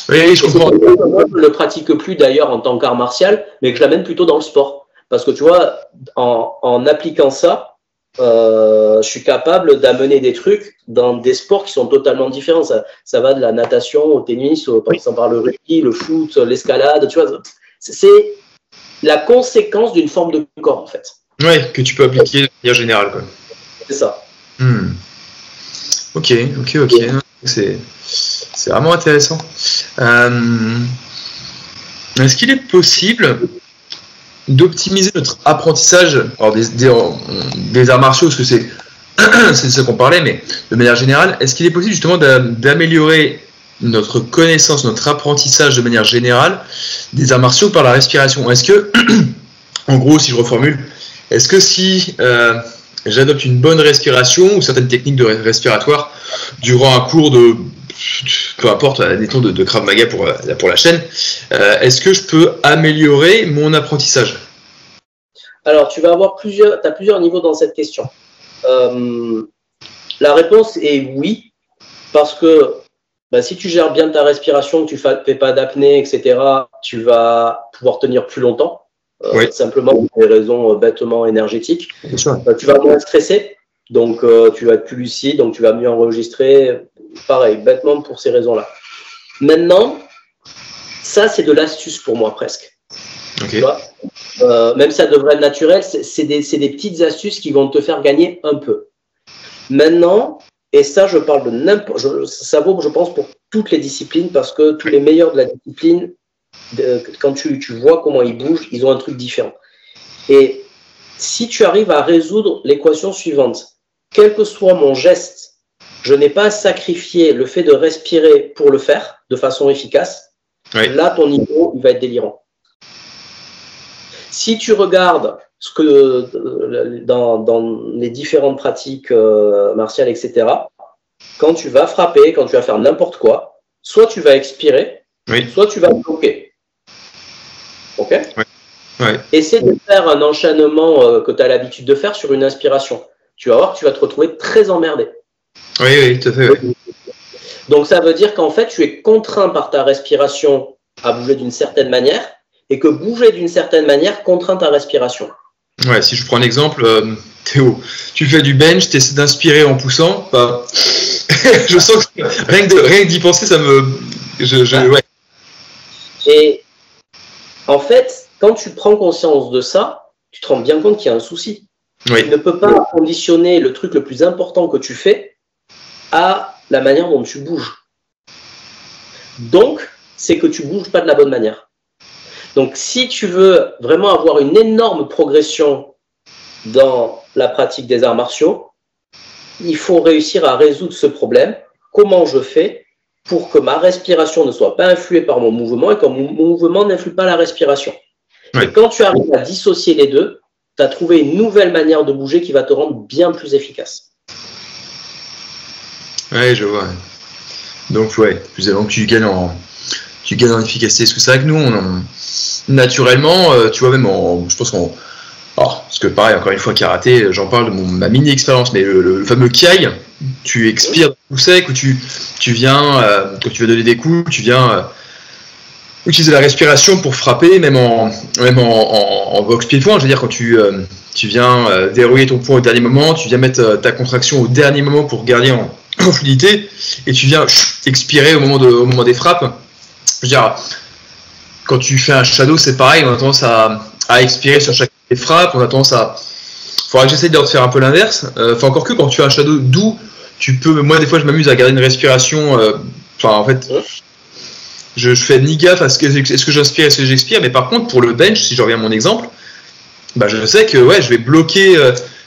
Oui, je comprends. Moi, je ne le pratique plus d'ailleurs en tant qu'art martial, mais que je l'amène plutôt dans le sport. Parce que tu vois, en appliquant ça, je suis capable d'amener des trucs dans des sports qui sont totalement différents. Ça va de la natation au tennis, sans parler le rugby, le foot, l'escalade, tu vois. C'est la conséquence d'une forme de corps, en fait. Ouais, que tu peux appliquer de manière générale, quoi. C'est ça. Ok. C'est vraiment intéressant. Est-ce qu'il est possible d'optimiser notre apprentissage des arts martiaux, parce que c'est ce qu'on parlait, mais de manière générale, est-ce qu'il est possible justement d'améliorer notre connaissance, notre apprentissage de manière générale des arts martiaux par la respiration? Est-ce que, en gros, si je reformule, est-ce que si j'adopte une bonne respiration ou certaines techniques respiratoires durant un cours de, peu importe, admettons de Krav Maga pour la chaîne, est-ce que je peux améliorer mon apprentissage? Alors, tu vas avoir plusieurs niveaux dans cette question. La réponse est oui, parce que si tu gères bien ta respiration, que tu ne fais pas d'apnée, etc., tu vas pouvoir tenir plus longtemps, oui. Simplement pour des raisons bêtement énergétiques. Tu vas moins stresser, donc tu vas être plus lucide, donc tu vas mieux enregistrer. Pareil, bêtement pour ces raisons-là. Maintenant, ça, c'est de l'astuce pour moi presque. Okay. Tu vois, même ça devrait être naturel, c'est des petites astuces qui vont te faire gagner un peu. Maintenant, et ça, je parle de ça vaut, je pense, pour toutes les disciplines, parce que tous les meilleurs de la discipline, quand tu vois comment ils bougent, ils ont un truc différent. Et si tu arrives à résoudre l'équation suivante, quel que soit mon geste, je n'ai pas à sacrifier le fait de respirer pour le faire de façon efficace, oui. Là, ton niveau, il va être délirant. Si tu regardes ce que dans les différentes pratiques martiales, etc., quand tu vas frapper, quand tu vas faire n'importe quoi, soit tu vas expirer, oui. Soit tu vas bloquer. Ok ? Oui. Oui. Essaie de faire un enchaînement que tu as l'habitude de faire sur une inspiration. Tu vas voir que tu vas te retrouver très emmerdé. Oui, tout à fait. Oui. Donc, ça veut dire qu'en fait, tu es contraint par ta respiration à bouger d'une certaine manière et que bouger d'une certaine manière contraint ta respiration. Ouais, si je prends un exemple, Théo, tu fais du bench, tu essaies d'inspirer en poussant, bah, je sens que rien que d'y penser, ça me... Ouais. Et en fait, quand tu prends conscience de ça, tu te rends bien compte qu'il y a un souci. Oui. Tu ne peux pas conditionner le truc le plus important que tu fais à la manière dont tu bouges. Donc, c'est que tu ne bouges pas de la bonne manière. Donc, si tu veux vraiment avoir une énorme progression dans la pratique des arts martiaux, il faut réussir à résoudre ce problème. Comment je fais pour que ma respiration ne soit pas influée par mon mouvement et que mon mouvement n'influe pas la respiration. Oui. Et quand tu arrives à dissocier les deux, tu as trouvé une nouvelle manière de bouger qui va te rendre bien plus efficace. Oui, je vois. Donc, ouais, plus avant que tu gagnes en efficacité. Parce que c'est vrai que nous, naturellement, tu vois, même je pense qu'en. Alors, parce que pareil, encore une fois, karaté, j'en parle de ma mini-expérience, mais le fameux kiai, tu expires d'un coup sec, où tu viens, quand tu vas donner des coups, tu viens utiliser la respiration pour frapper, même en boxe pied-point. Je veux dire, quand tu viens dérouiller ton poing au dernier moment, tu viens mettre ta contraction au dernier moment pour garder en fluidité, et tu viens expirer au moment des frappes. Je veux dire, quand tu fais un shadow, c'est pareil, on a tendance à expirer sur chaque frappe, on a tendance à. Faudra que j'essaie de faire un peu l'inverse. Enfin, encore que quand tu fais un shadow doux, tu peux. Moi, des fois, je m'amuse à garder une respiration. Enfin, en fait, je fais ni gaffe à ce que j'inspire et ce que j'expire, mais par contre, pour le bench, si je reviens à mon exemple, bah, je sais que ouais, je vais bloquer,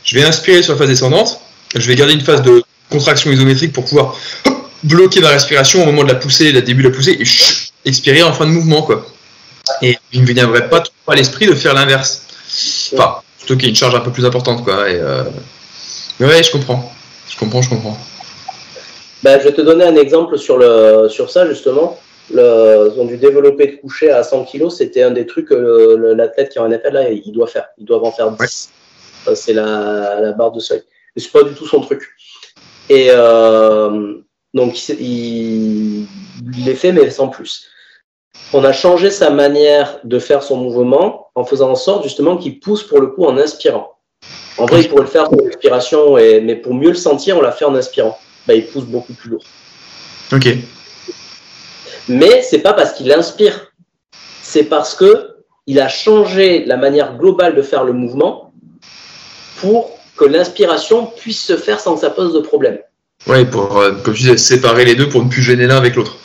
je vais inspirer sur la phase descendante, je vais garder une phase de contraction isométrique pour pouvoir bloquer ma respiration au moment de la poussée, le début de la poussée, et expirer en fin de mouvement, quoi. Et il ne me viendrait pas trop à l'esprit de faire l'inverse. Enfin, plutôt qu'il y ait une charge un peu plus importante, quoi. Mais ouais, je comprends. Ben, je vais te donner un exemple sur ça, justement. Du développé de coucher à 100 kg, c'était un des trucs que l'athlète qui est en NFL, là, il doit faire. Ils doivent en faire 10. Ouais. C'est la barre de seuil. Mais c'est pas du tout son truc. Et donc, il les fait, mais sans plus. On a changé sa manière de faire son mouvement en faisant en sorte, justement, qu'il pousse pour le coup en inspirant. En vrai, il pourrait le faire en expiration, mais pour mieux le sentir, on l'a fait en inspirant. Ben, il pousse beaucoup plus lourd. Ok. Mais c'est pas parce qu'il inspire, c'est parce que il a changé la manière globale de faire le mouvement pour que l'inspiration puisse se faire sans que ça pose de problème. Ouais, pour, comme tu disais, séparer les deux pour ne plus gêner l'un avec l'autre.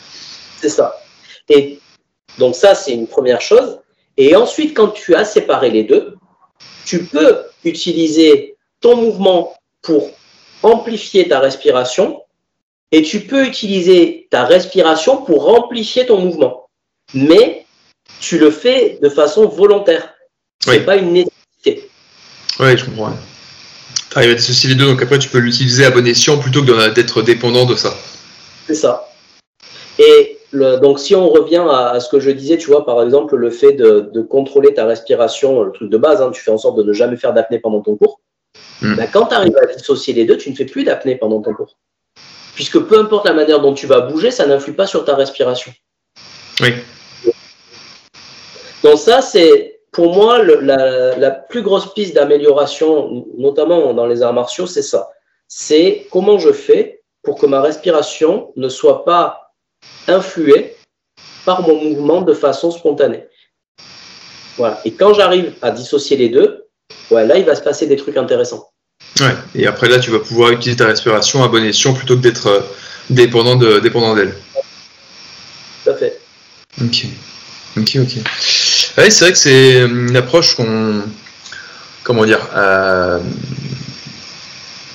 C'est ça. Et donc ça, c'est une première chose. Et ensuite, quand tu as séparé les deux, tu peux utiliser ton mouvement pour amplifier ta respiration et tu peux utiliser ta respiration pour amplifier ton mouvement. Mais tu le fais de façon volontaire. Ce n'est pas une nécessité. Oui, je comprends. Tu arrives à dissocier les deux, donc après tu peux l'utiliser à bon escient plutôt que d'être dépendant de ça. C'est ça. Et donc si on revient à ce que je disais, tu vois, par exemple, le fait de contrôler ta respiration, le truc de base, hein, tu fais en sorte de ne jamais faire d'apnée pendant ton cours. Ben, quand tu arrives à dissocier les deux, tu ne fais plus d'apnée pendant ton cours. Puisque peu importe la manière dont tu vas bouger, ça n'influe pas sur ta respiration. Oui. Donc ça, c'est pour moi la plus grosse piste d'amélioration, notamment dans les arts martiaux, c'est ça. C'est comment je fais pour que ma respiration ne soit pas influée par mon mouvement de façon spontanée. Voilà. Et quand j'arrive à dissocier les deux, ouais, là, il va se passer des trucs intéressants. Ouais. Et après, là, tu vas pouvoir utiliser ta respiration à bon escient plutôt que d'être dépendant d'elle. Tout à fait. Ok. Ouais, c'est vrai que c'est une approche comment dire,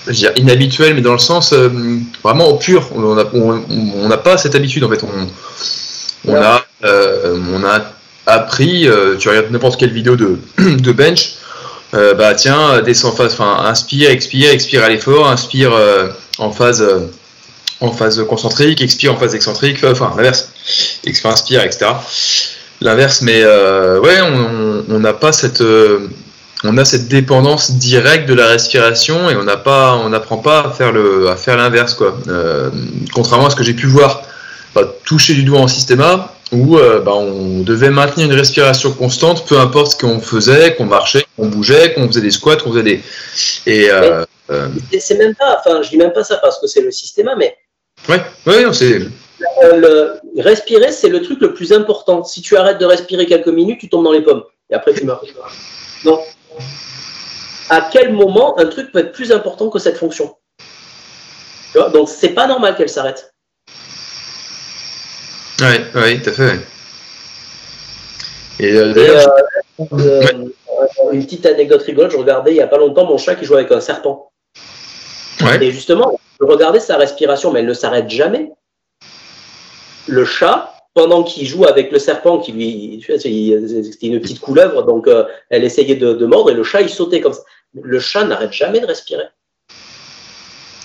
je veux dire inhabituelle, mais dans le sens vraiment au pur. On n'a pas cette habitude en fait. On a appris. Tu regardes n'importe quelle vidéo de bench. Bah tiens, descends en phase, inspire, expire à l'effort, inspire en phase concentrique, expire en phase excentrique, l'inverse, inspire, etc. L'inverse, mais ouais, on n'a pas on a cette dépendance directe de la respiration et on n'apprend pas à faire l'inverse, quoi. Contrairement à ce que j'ai pu voir, toucher du doigt en systéma, où on devait maintenir une respiration constante, peu importe ce qu'on faisait, qu'on marchait, qu'on bougeait, qu'on faisait des squats, qu'on faisait des. C'est même pas, je dis même pas ça parce que c'est le systéma, mais. Ouais, non, c'est. Respirer, c'est le truc le plus important. Si tu arrêtes de respirer quelques minutes, tu tombes dans les pommes et après tu meurs. Donc, à quel moment un truc peut être plus important que cette fonction? Tu vois, donc, c'est pas normal qu'elle s'arrête. Oui, tout à fait. Et une petite anecdote rigolote, je regardais il n'y a pas longtemps mon chat qui jouait avec un serpent. Ouais. Et justement, je regardais sa respiration, mais elle ne s'arrête jamais. Le chat, pendant qu'il joue avec le serpent, c'était une petite couleuvre, donc elle essayait de mordre, et le chat, il sautait comme ça. Le chat n'arrête jamais de respirer.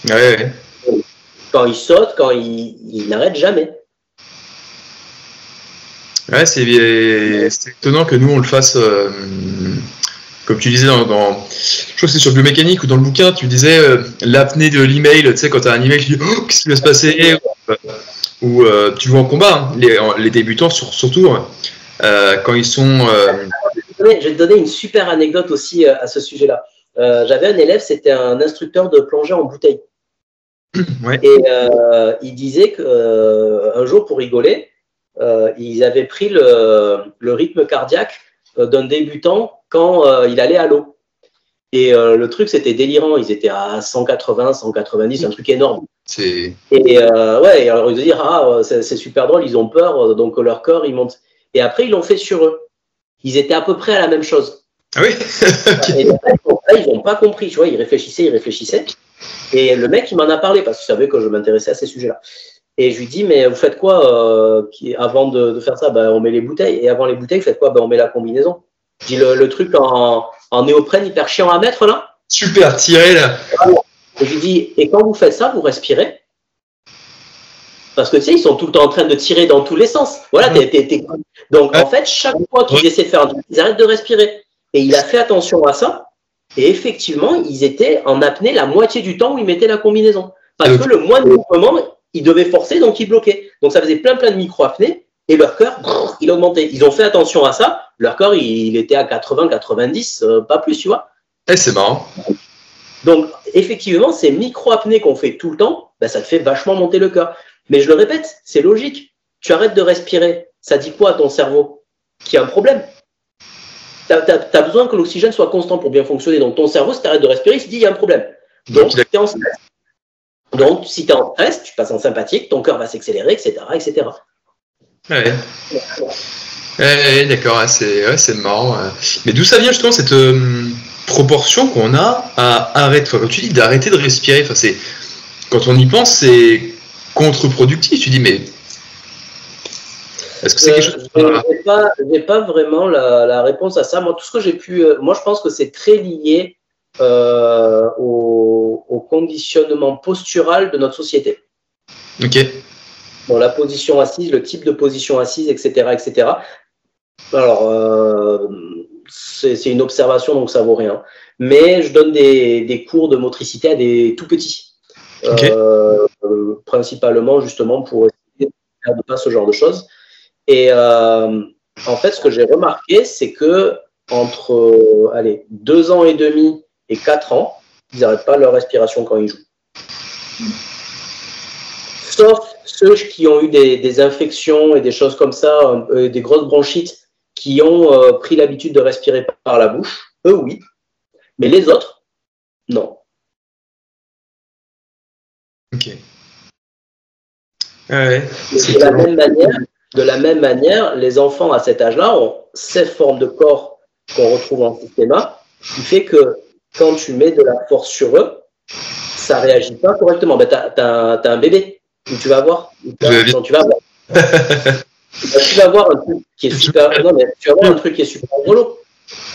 Ouais. Quand il saute, il n'arrête jamais. Ouais, c'est étonnant que nous on le fasse. Comme tu disais je crois que c'est sur biomécanique ou dans le bouquin, tu disais l'apnée de l'email, tu sais, quand tu as un email, tu dis oh, qu'est-ce qui va se passer, ou tu vois en combat, hein, les débutants surtout, quand ils sont. Je vais te donner une super anecdote aussi à ce sujet-là. J'avais un élève, c'était un instructeur de plongée en bouteille. Ouais. Et il disait qu'un jour, pour rigoler, ils avaient pris le rythme cardiaque d'un débutant quand il allait à l'eau. Et le truc, c'était délirant. Ils étaient à 180, 190, un truc énorme. Et ouais, alors ils se disent, ah, c'est super drôle, ils ont peur, donc leur corps, il monte. Et après, ils l'ont fait sur eux. Ils étaient à peu près à la même chose. Ah oui. Et là, ils n'ont pas compris, tu vois, ils réfléchissaient. Et le mec, il m'en a parlé parce qu'il savait que je m'intéressais à ces sujets-là. Et je lui dis, mais vous faites quoi avant de faire ça? On met les bouteilles. Et avant les bouteilles, vous faites quoi? On met la combinaison. Je dis, le truc en néoprène hyper chiant à mettre, là. Super, tiré, là. Et je lui dis, et quand vous faites ça, vous respirez? Parce que tu sais, ils sont tout le temps en train de tirer dans tous les sens. Voilà, Donc, en fait, chaque fois qu'ils essaient de faire un truc, ils arrêtent de respirer. Et il a fait attention à ça. Et effectivement, ils étaient en apnée la moitié du temps où ils mettaient la combinaison. Parce que le moindre mouvement, ils devaient forcer, donc ils bloquaient. Donc, ça faisait plein de micro-apnées. Et leur cœur, il augmentait. Ils ont fait attention à ça. Leur cœur, il était à 80, 90, pas plus, tu vois. C'est marrant. Donc, effectivement, ces micro-apnées qu'on fait tout le temps, ça te fait vachement monter le cœur. Mais je le répète, c'est logique. Tu arrêtes de respirer. Ça dit quoi à ton cerveau? Qu'il y a un problème. Tu as besoin que l'oxygène soit constant pour bien fonctionner. Donc, ton cerveau, si tu arrêtes de respirer, il se dit il y a un problème. Donc, tu es en stress. Donc, si tu es en stress, tu passes en sympathique, ton cœur va s'accélérer, etc., etc. Ouais. D'accord, c'est marrant. Mais d'où ça vient justement cette proportion qu'on a à arrêter, comme tu dis, d'arrêter de respirer. Quand on y pense, c'est contre-productif. Tu dis, mais est-ce que c'est quelque chose? Je n'ai pas vraiment la réponse à ça. Moi, tout ce que j'ai pu, moi, je pense que c'est très lié au conditionnement postural de notre société. Ok. Bon, la position assise, le type de position assise, etc., etc. Alors, c'est une observation, donc ça vaut rien. Mais je donne des cours de motricité à des tout petits. Okay. Principalement, justement, pour essayer de ne pas ce genre de choses. Et en fait, ce que j'ai remarqué, c'est que entre 2 ans et demi et 4 ans, ils n'arrêtent pas leur respiration quand ils jouent. Sauf ceux qui ont eu des infections et des choses comme ça, des grosses bronchites, qui ont pris l'habitude de respirer par la bouche, eux oui, mais les autres, non. Ok. Ouais, de la même manière, les enfants à cet âge-là ont cette forme de corps qu'on retrouve en systéma, qui fait que quand tu mets de la force sur eux, ça ne réagit pas correctement. Tu as un bébé, tu vas voir. Tu vas voir un truc qui est super. Non, mais tu vas voir un truc qui est super rigolo.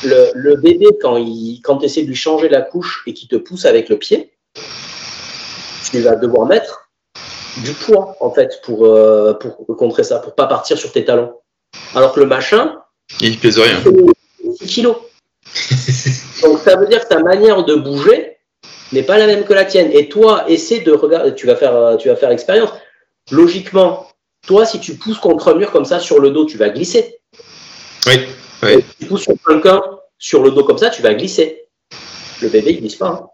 Le bébé, quand tu essaies de lui changer la couche et qu'il te pousse avec le pied, tu vas devoir mettre du poids, en fait, pour contrer ça, pour pas partir sur tes talons. Alors que le machin, il pèse rien. 6 kilos. Donc, ça veut dire que ta manière de bouger n'est pas la même que la tienne. Et toi, essaie de regarder, tu vas faire expérience. Logiquement, toi, si tu pousses contre un mur comme ça sur le dos, tu vas glisser. Oui. Si tu pousses sur quelqu'un sur le dos comme ça, tu vas glisser. Le bébé, il glisse pas. Hein.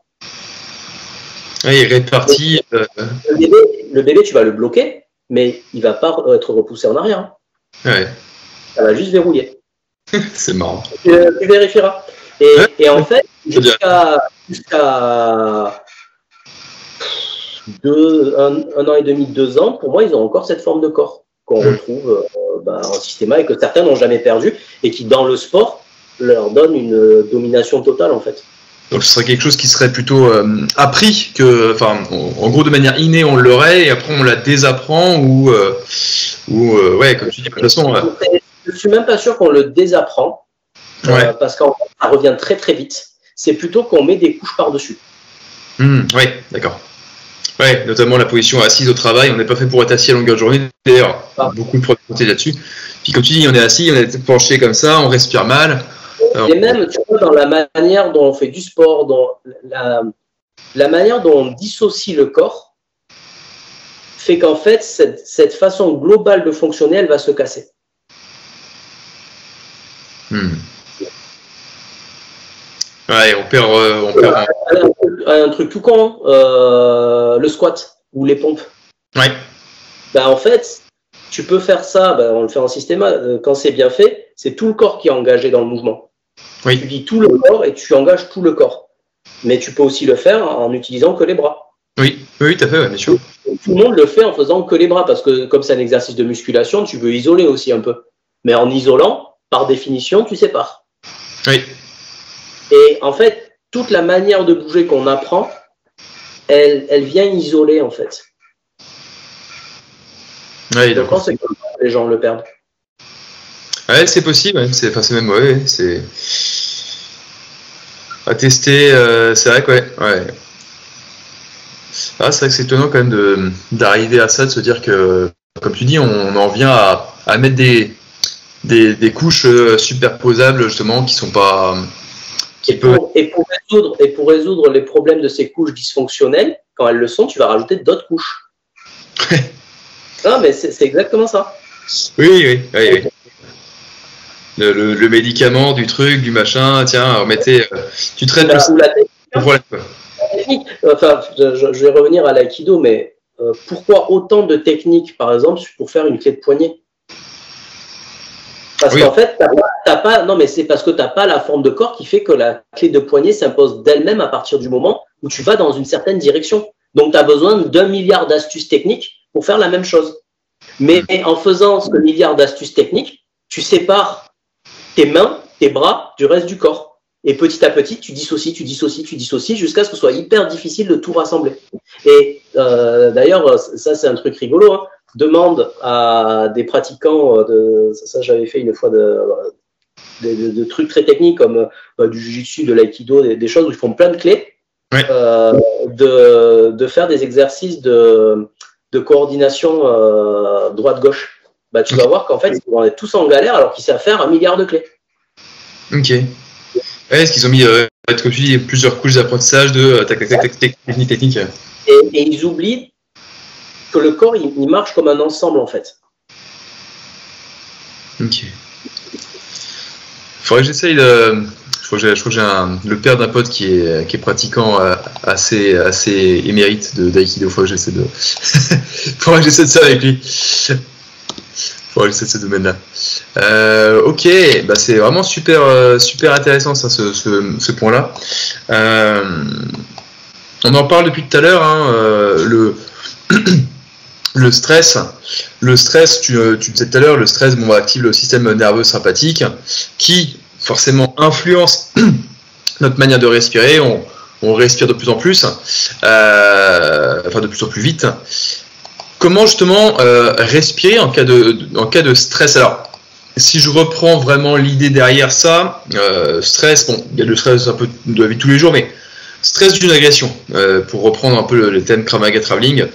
Oui, il est réparti. Le bébé, tu vas le bloquer, mais il va pas être repoussé en arrière. Hein. Ouais. Ça va juste verrouiller. C'est marrant. Tu vérifieras. Et en fait, jusqu'à 1 an et demi, 2 ans, pour moi, ils ont encore cette forme de corps qu'on retrouve en systéma et que certains n'ont jamais perdu et qui, dans le sport, leur donne une domination totale, en fait. Donc ce serait quelque chose qui serait plutôt appris que, en gros de manière innée on l'aurait et après on la désapprend ou ouais, comme tu dis de toute façon. Je suis même pas sûr qu'on le désapprend parce qu'en fait ça revient très très vite. C'est plutôt qu'on met des couches par dessus. Oui, d'accord. Ouais, notamment la position assise au travail. On n'est pas fait pour être assis à longueur de journée. D'ailleurs, beaucoup de productivité là-dessus. Puis comme tu dis, on est assis, on est penché comme ça, on respire mal. Et même, tu vois, dans la manière dont on fait du sport, dans la manière dont on dissocie le corps, fait qu'en fait, cette façon globale de fonctionner, elle va se casser. Ouais, on perd un truc tout con, le squat ou les pompes. Ouais. Ben, en fait, tu peux faire ça, ben, on le fait en système, quand c'est bien fait, c'est tout le corps qui est engagé dans le mouvement. Oui. Tu dis tout le corps et tu engages tout le corps. Mais tu peux aussi le faire en n'utilisant que les bras. Oui, oui, tout à fait, ouais, bien sûr. Tout le monde le fait en faisant que les bras, parce que comme c'est un exercice de musculation, tu veux isoler aussi un peu. Mais en isolant, par définition, tu sépares. Oui. Et en fait, toute la manière de bouger qu'on apprend, elle vient isoler, en fait. Oui, je pense que les gens le perdent. Ouais, c'est possible, ouais. C'est même, ouais, c'est à tester, c'est vrai que, ouais. Ah, c'est vrai que c'est étonnant quand même d'arriver à ça, de se dire que, comme tu dis, on en vient à mettre des couches superposables, justement, qui sont pas... Et pour résoudre les problèmes de ces couches dysfonctionnelles, quand elles le sont, tu vas rajouter d'autres couches. Non, mais c'est exactement ça. Oui. Le médicament, du truc, du machin, tiens, remettez... tu traites le problème, quoi. Technique, enfin, je vais revenir à l'aïkido, mais pourquoi autant de techniques, par exemple, pour faire une clé de poignet? Parce qu'en fait, non, mais c'est parce que tu n'as pas la forme de corps qui fait que la clé de poignet s'impose d'elle-même à partir du moment où tu vas dans une certaine direction. Donc, tu as besoin d'1 milliard d'astuces techniques pour faire la même chose. Mais en faisant ce milliard d'astuces techniques, tu sépares tes mains, tes bras du reste du corps. Et petit à petit, tu dissocies jusqu'à ce que ce soit hyper difficile de tout rassembler. Et d'ailleurs, ça c'est un truc rigolo, hein. Demande à des pratiquants, ça j'avais fait une fois de trucs très techniques comme du jiu-jitsu, de l'aïkido, des choses où ils font plein de clés, ouais. de faire des exercices de coordination droite-gauche. Bah, tu vas voir qu'en fait, ils vont être tous en galère alors qu'ils savent faire 1 milliard de clés. Ok. Ouais, est-ce qu'ils ont mis, comme tu dis, plusieurs couches d'apprentissage de technique. Et ils oublient que le corps, il marche comme un ensemble, en fait. Ok. Faudrait que j'essaye de... Je crois que j'ai le père d'un pote qui est pratiquant assez émérite d'aïkido. Faudrait que j'essaie de ça avec lui. Faudrait que j'essaie de ce domaine-là. Ok, bah c'est vraiment super intéressant ça, ce point-là. On en parle depuis tout à l'heure, hein, le stress. Le stress, tu disais tout à l'heure, le stress active le système nerveux sympathique qui forcément influence notre manière de respirer. On respire de plus en plus, enfin de plus en plus vite. Comment justement respirer en cas de stress? Alors, si je reprends vraiment l'idée derrière ça, stress, bon, il y a le stress un peu de la vie de tous les jours, mais stress d'une agression, pour reprendre un peu le thème Krav Maga Traveling,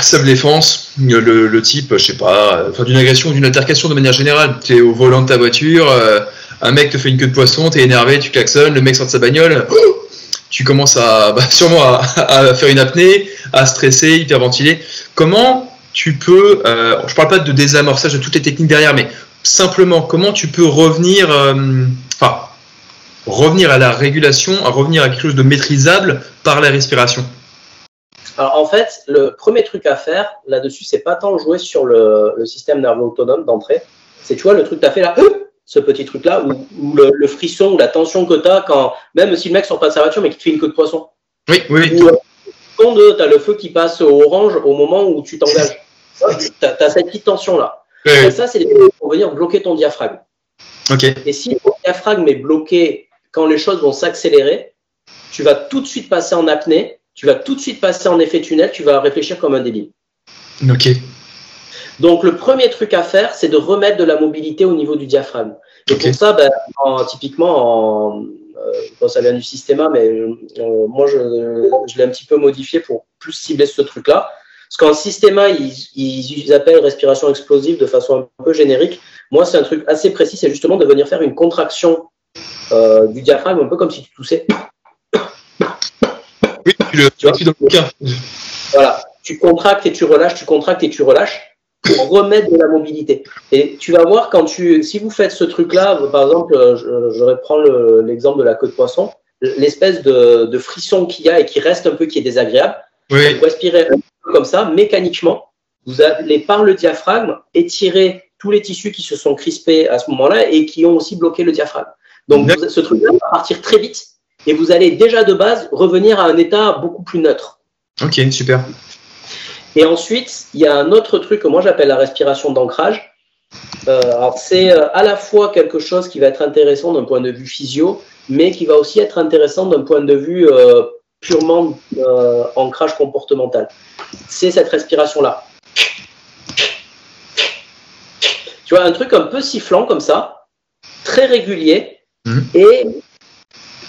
self-défense, le type, je sais pas, enfin d'une agression, d'une altercation de manière générale. Tu es au volant de ta voiture, un mec te fait une queue de poisson, t'es énervé, tu klaxonnes, le mec sort de sa bagnole, tu commences sûrement à faire une apnée, à stresser, hyperventiler. Comment tu peux, je parle pas de désamorçage de toutes les techniques derrière, mais simplement comment tu peux revenir à la régulation, à revenir à quelque chose de maîtrisable par la respiration? Alors en fait, le premier truc à faire là-dessus, c'est pas tant jouer sur le système nerveux autonome d'entrée, c'est tu vois le truc que tu as fait là, ce petit truc là, ou le frisson ou la tension que tu as quand, même si le mec sort pas de sa voiture mais qui te fait une queue de poisson. Oui. Ou tu as le feu qui passe au orange au moment où tu t'engages. Tu as cette petite tension là. Oui. Et ça, c'est des choses pour venir bloquer ton diaphragme. Okay. Et si ton diaphragme est bloqué quand les choses vont s'accélérer, tu vas tout de suite passer en apnée, tu vas tout de suite passer en effet tunnel, tu vas réfléchir comme un débile. Ok. Donc, le premier truc à faire, c'est de remettre de la mobilité au niveau du diaphragme. Et pour ça, typiquement, ça vient du système, mais moi, je l'ai un petit peu modifié pour plus cibler ce truc-là. Parce qu'en systéma, ils appellent respiration explosive de façon un peu générique. Moi, c'est un truc assez précis, c'est justement de venir faire une contraction du diaphragme, un peu comme si tu toussais. Oui, tu as dans le cas. Voilà, tu contractes et tu relâches, tu contractes et tu relâches pour remettre de la mobilité. Et tu vas voir si vous faites ce truc-là, par exemple, je reprends l'exemple de la queue de poisson, l'espèce de frisson qu'il y a et qui reste un peu, qui est désagréable. Oui. Vous respirez un peu comme ça, mécaniquement, vous allez par le diaphragme étirer tous les tissus qui se sont crispés à ce moment-là et qui ont aussi bloqué le diaphragme. Donc ce truc-là va partir très vite et vous allez déjà de base revenir à un état beaucoup plus neutre. Ok, super. Et ensuite, il y a un autre truc que moi j'appelle la respiration d'ancrage. Alors c'est à la fois quelque chose qui va être intéressant d'un point de vue physio, mais qui va aussi être intéressant d'un point de vue purement ancrage comportemental. C'est cette respiration-là. Tu vois, un truc un peu sifflant comme ça, très régulier, et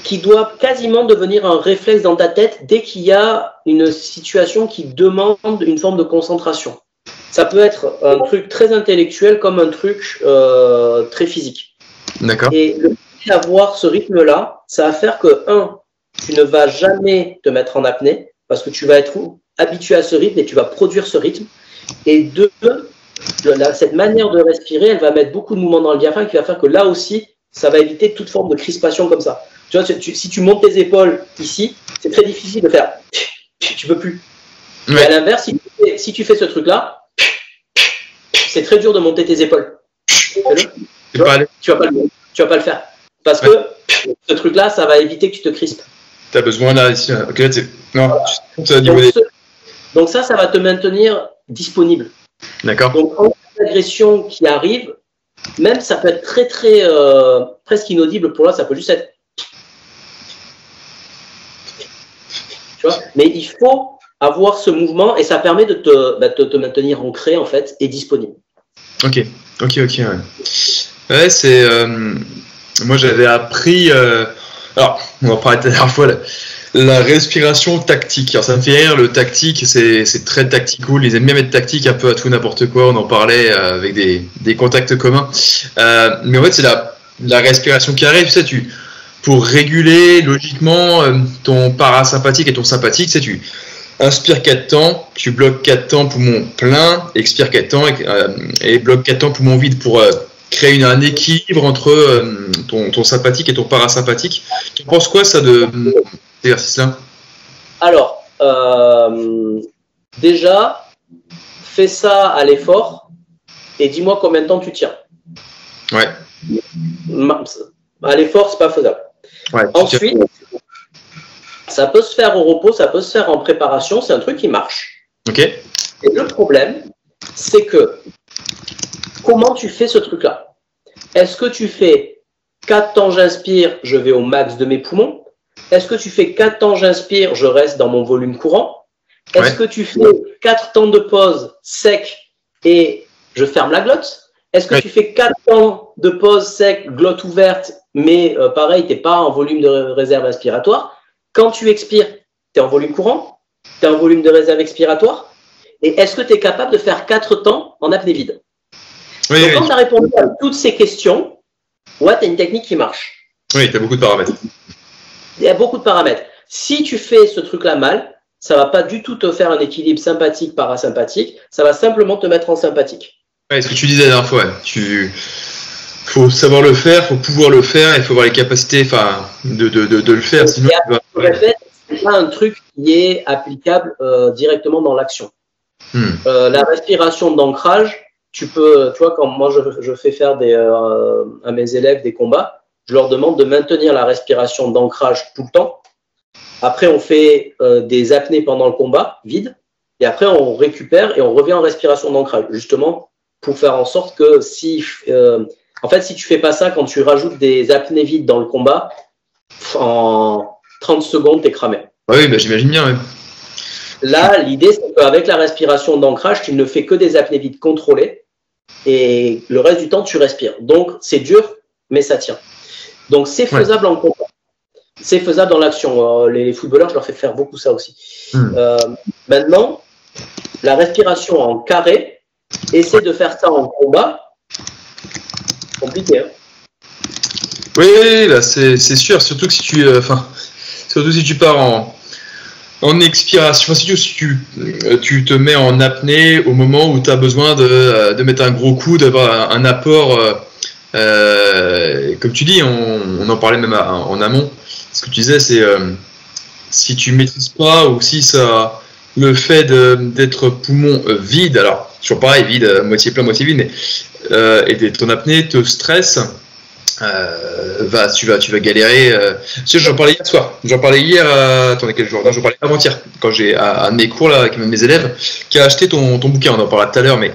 qui doit quasiment devenir un réflexe dans ta tête dès qu'il y a une situation qui demande une forme de concentration. Ça peut être un truc très intellectuel comme un truc très physique. D'accord. Et le fait d'avoir ce rythme-là, ça va faire que, tu ne vas jamais te mettre en apnée parce que tu vas être habitué à ce rythme et tu vas produire ce rythme. Et deux, cette manière de respirer, elle va mettre beaucoup de mouvements dans le diaphragme qui va faire que là aussi, ça va éviter toute forme de crispation comme ça. Tu vois, si tu montes tes épaules ici, c'est très difficile de faire. Tu peux plus. Ouais. Et à l'inverse, si tu fais ce truc-là, c'est très dur de monter tes épaules. Tu vas pas le faire. Parce que ce truc-là, ça va éviter que tu te crispes. Tu as besoin là, ici. Ok, non, donc ça va te maintenir disponible. D'accord. Donc, en cas d'agression qui arrive, même ça peut être très, très presque inaudible pour là, ça peut juste être. Tu vois, mais il faut avoir ce mouvement et ça permet de te maintenir ancré en fait et disponible. Ok. Ouais, c'est. Moi, j'avais appris. Alors, on va parler la dernière fois. La respiration tactique. Alors, ça me fait rire, le tactique, c'est très tactical. Ils aiment bien mettre tactique un peu à tout n'importe quoi. On en parlait avec des contacts communs. Mais en fait, c'est la respiration carrée. Tu sais, pour réguler logiquement ton parasympathique et ton sympathique, tu sais, tu inspires 4 temps, tu bloques 4 temps poumon plein, expire 4 temps et bloque 4 temps poumon vide pour créer un équilibre entre ton sympathique et ton parasympathique. Tu penses quoi ça de cet exercice-là? Alors, déjà, fais ça à l'effort et dis-moi combien de temps tu tiens. Ouais. À l'effort, c'est pas faisable. Ouais, ensuite, ça peut se faire au repos, ça peut se faire en préparation, c'est un truc qui marche. Ok. Et le problème, c'est que comment tu fais ce truc-là? Est-ce que tu fais 4 temps j'inspire, je vais au max de mes poumons? Est-ce que tu fais 4 temps j'inspire, je reste dans mon volume courant? Est-ce que tu fais 4 temps de pause sec et je ferme la glotte? Est-ce que tu fais 4 temps de pause sec, glotte ouverte, mais pareil, tu n'es pas en volume de réserve inspiratoire? Quand tu expires, tu es en volume courant? Tu es en volume de réserve expiratoire? Et est-ce que tu es capable de faire 4 temps en apnée vide? Donc, quand tu as répondu à toutes ces questions, tu as une technique qui marche. Oui, tu as beaucoup de paramètres. Il y a beaucoup de paramètres. Si tu fais ce truc-là mal, ça ne va pas du tout te faire un équilibre sympathique-parasympathique. Ça va simplement te mettre en sympathique. Ouais, ce que tu disais la dernière fois, faut savoir le faire, faut pouvoir le faire, il faut avoir les capacités de le faire. Sinon, je répète, c'est pas un truc qui est applicable directement dans l'action. La respiration d'ancrage, tu vois, quand moi je fais faire à mes élèves des combats, je leur demande de maintenir la respiration d'ancrage tout le temps. Après, on fait des apnées pendant le combat, vide, et après on récupère et on revient en respiration d'ancrage, justement pour faire en sorte que si tu fais pas ça, quand tu rajoutes des apnées vides dans le combat, en 30 secondes, t'es cramé. Oui, j'imagine bien. Ouais. Là, l'idée, c'est qu'avec la respiration d'ancrage, tu ne fais que des apnées vides contrôlées et le reste du temps, tu respires. Donc, c'est dur, mais ça tient. Donc, c'est faisable en combat. c'est faisable dans l'action. Les footballeurs, je leur fais faire beaucoup ça aussi. Maintenant, la respiration en carré, essaie de faire ça en combat. Compliqué, hein. Oui, bah c'est sûr, surtout que si tu, surtout si tu pars en expiration, si tu te mets en apnée au moment où tu as besoin de mettre un gros coup, d'avoir un apport, comme tu dis, on en parlait même en amont. Ce que tu disais, c'est si tu maîtrises pas ou si ça, le fait d'être poumon vide, alors toujours pareil, vide, moitié plein, moitié vide, mais et d'être en apnée te stresse. Tu vas galérer. J'en parlais hier soir. J'en parlais hier. Attendez, quel jour? Non, j'en parlais avant-hier quand j'ai un de mes cours là avec mes élèves qui a acheté ton bouquin. On en parlera tout à l'heure, mais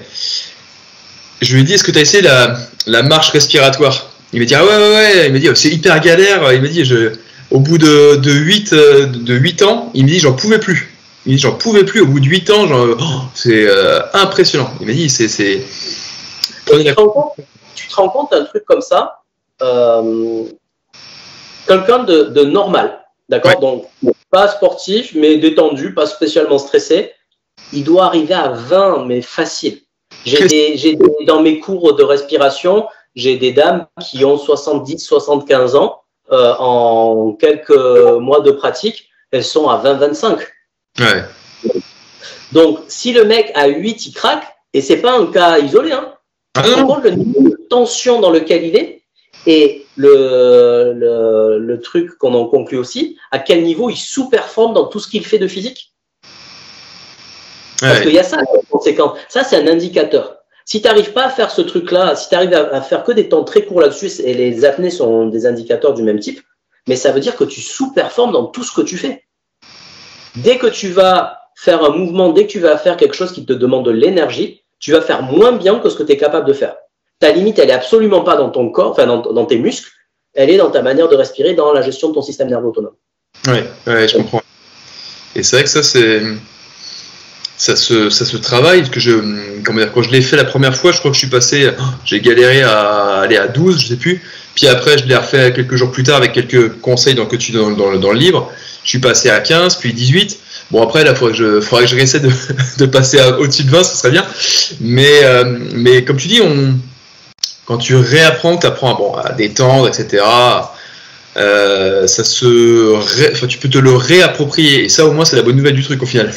je lui ai dit, est-ce que tu as essayé la marche respiratoire? Il m'a dit, ah ouais. Il m'a dit, c'est hyper galère. Il m'a dit, au bout de 8 ans, il me dit, j'en pouvais plus. Il me dit, j'en pouvais plus. Au bout de 8 ans, c'est impressionnant. Il m'a dit, c'est. Tu te rends compte d'un truc comme ça? Quelqu'un de normal, d'accord, ouais. Donc pas sportif, mais détendu, pas spécialement stressé, il doit arriver à 20, mais facile. Dans mes cours de respiration, j'ai des dames qui ont 70, 75 ans, en quelques mois de pratique, elles sont à 20, 25. Ouais. Donc, si le mec à 8, il craque, et c'est pas un cas isolé, hein, par contre, le niveau de tension dans lequel il est, et le truc qu'on en conclut aussi, à quel niveau il sous-performe dans tout ce qu'il fait de physique. Parce qu'il y a ça, conséquence. Ça, c'est un indicateur. Si tu n'arrives pas à faire ce truc-là, si tu arrives à faire que des temps très courts là-dessus, et les apnées sont des indicateurs du même type, mais ça veut dire que tu sous-performes dans tout ce que tu fais. Dès que tu vas faire un mouvement, dès que tu vas faire quelque chose qui te demande de l'énergie, tu vas faire moins bien que ce que tu es capable de faire. Ta limite, elle est absolument pas dans ton corps, enfin dans tes muscles, elle est dans ta manière de respirer, dans la gestion de ton système nerveux autonome. Ouais, je comprends. Et c'est vrai que ça se travaille, parce que quand je l'ai fait la première fois, je crois que je suis passé, j'ai galéré à aller à 12, je sais plus, puis après je l'ai refait quelques jours plus tard avec quelques conseils que tu donnes dans le livre, je suis passé à 15, puis 18. Bon, après, là, faudrait que je réessaie de passer au-dessus de 20, ce serait bien. Mais comme tu dis, quand tu réapprends, tu apprends à détendre, etc. Tu peux te le réapproprier. Et ça, au moins, c'est la bonne nouvelle du truc, au final.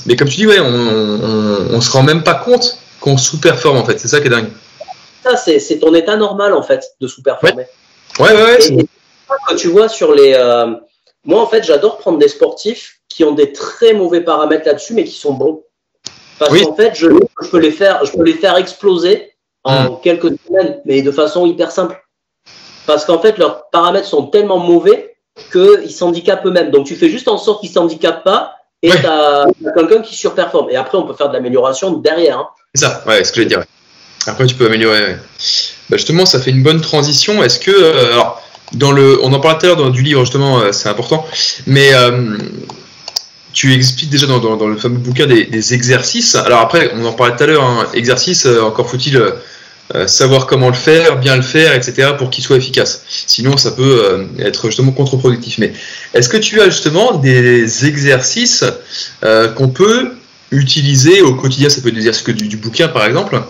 Mais comme tu dis, ouais, on se rend même pas compte qu'on sous-performe, en fait. C'est ça qui est dingue. Ça, c'est ton état normal, en fait, de sous-performer. Ouais. Et quand tu vois sur les... moi, en fait, j'adore prendre des sportifs qui ont des très mauvais paramètres là-dessus, mais qui sont bons. Parce qu'en fait, je peux les faire exploser en quelques semaines, mais de façon hyper simple. Parce qu'en fait, leurs paramètres sont tellement mauvais qu'ils s'handicapent eux-mêmes. Donc, tu fais juste en sorte qu'ils ne s'handicapent pas et tu as quelqu'un qui surperforme. Et après, on peut faire de l'amélioration derrière. Hein. C'est ça, ouais, c'est ce que je veux dire. Après, tu peux améliorer. Ouais. Bah, justement, ça fait une bonne transition. Est-ce que... alors, on en parlait tout à l'heure du livre, justement, c'est important. Mais... tu expliques déjà dans le fameux bouquin des exercices. Alors après, on en parlait tout à l'heure, hein, exercice, encore faut-il savoir comment le faire, bien le faire, etc. pour qu'il soit efficace. Sinon, ça peut être justement contre-productif. Mais est-ce que tu as justement des exercices qu'on peut utiliser au quotidien? Ça peut être des exercices du bouquin, par exemple.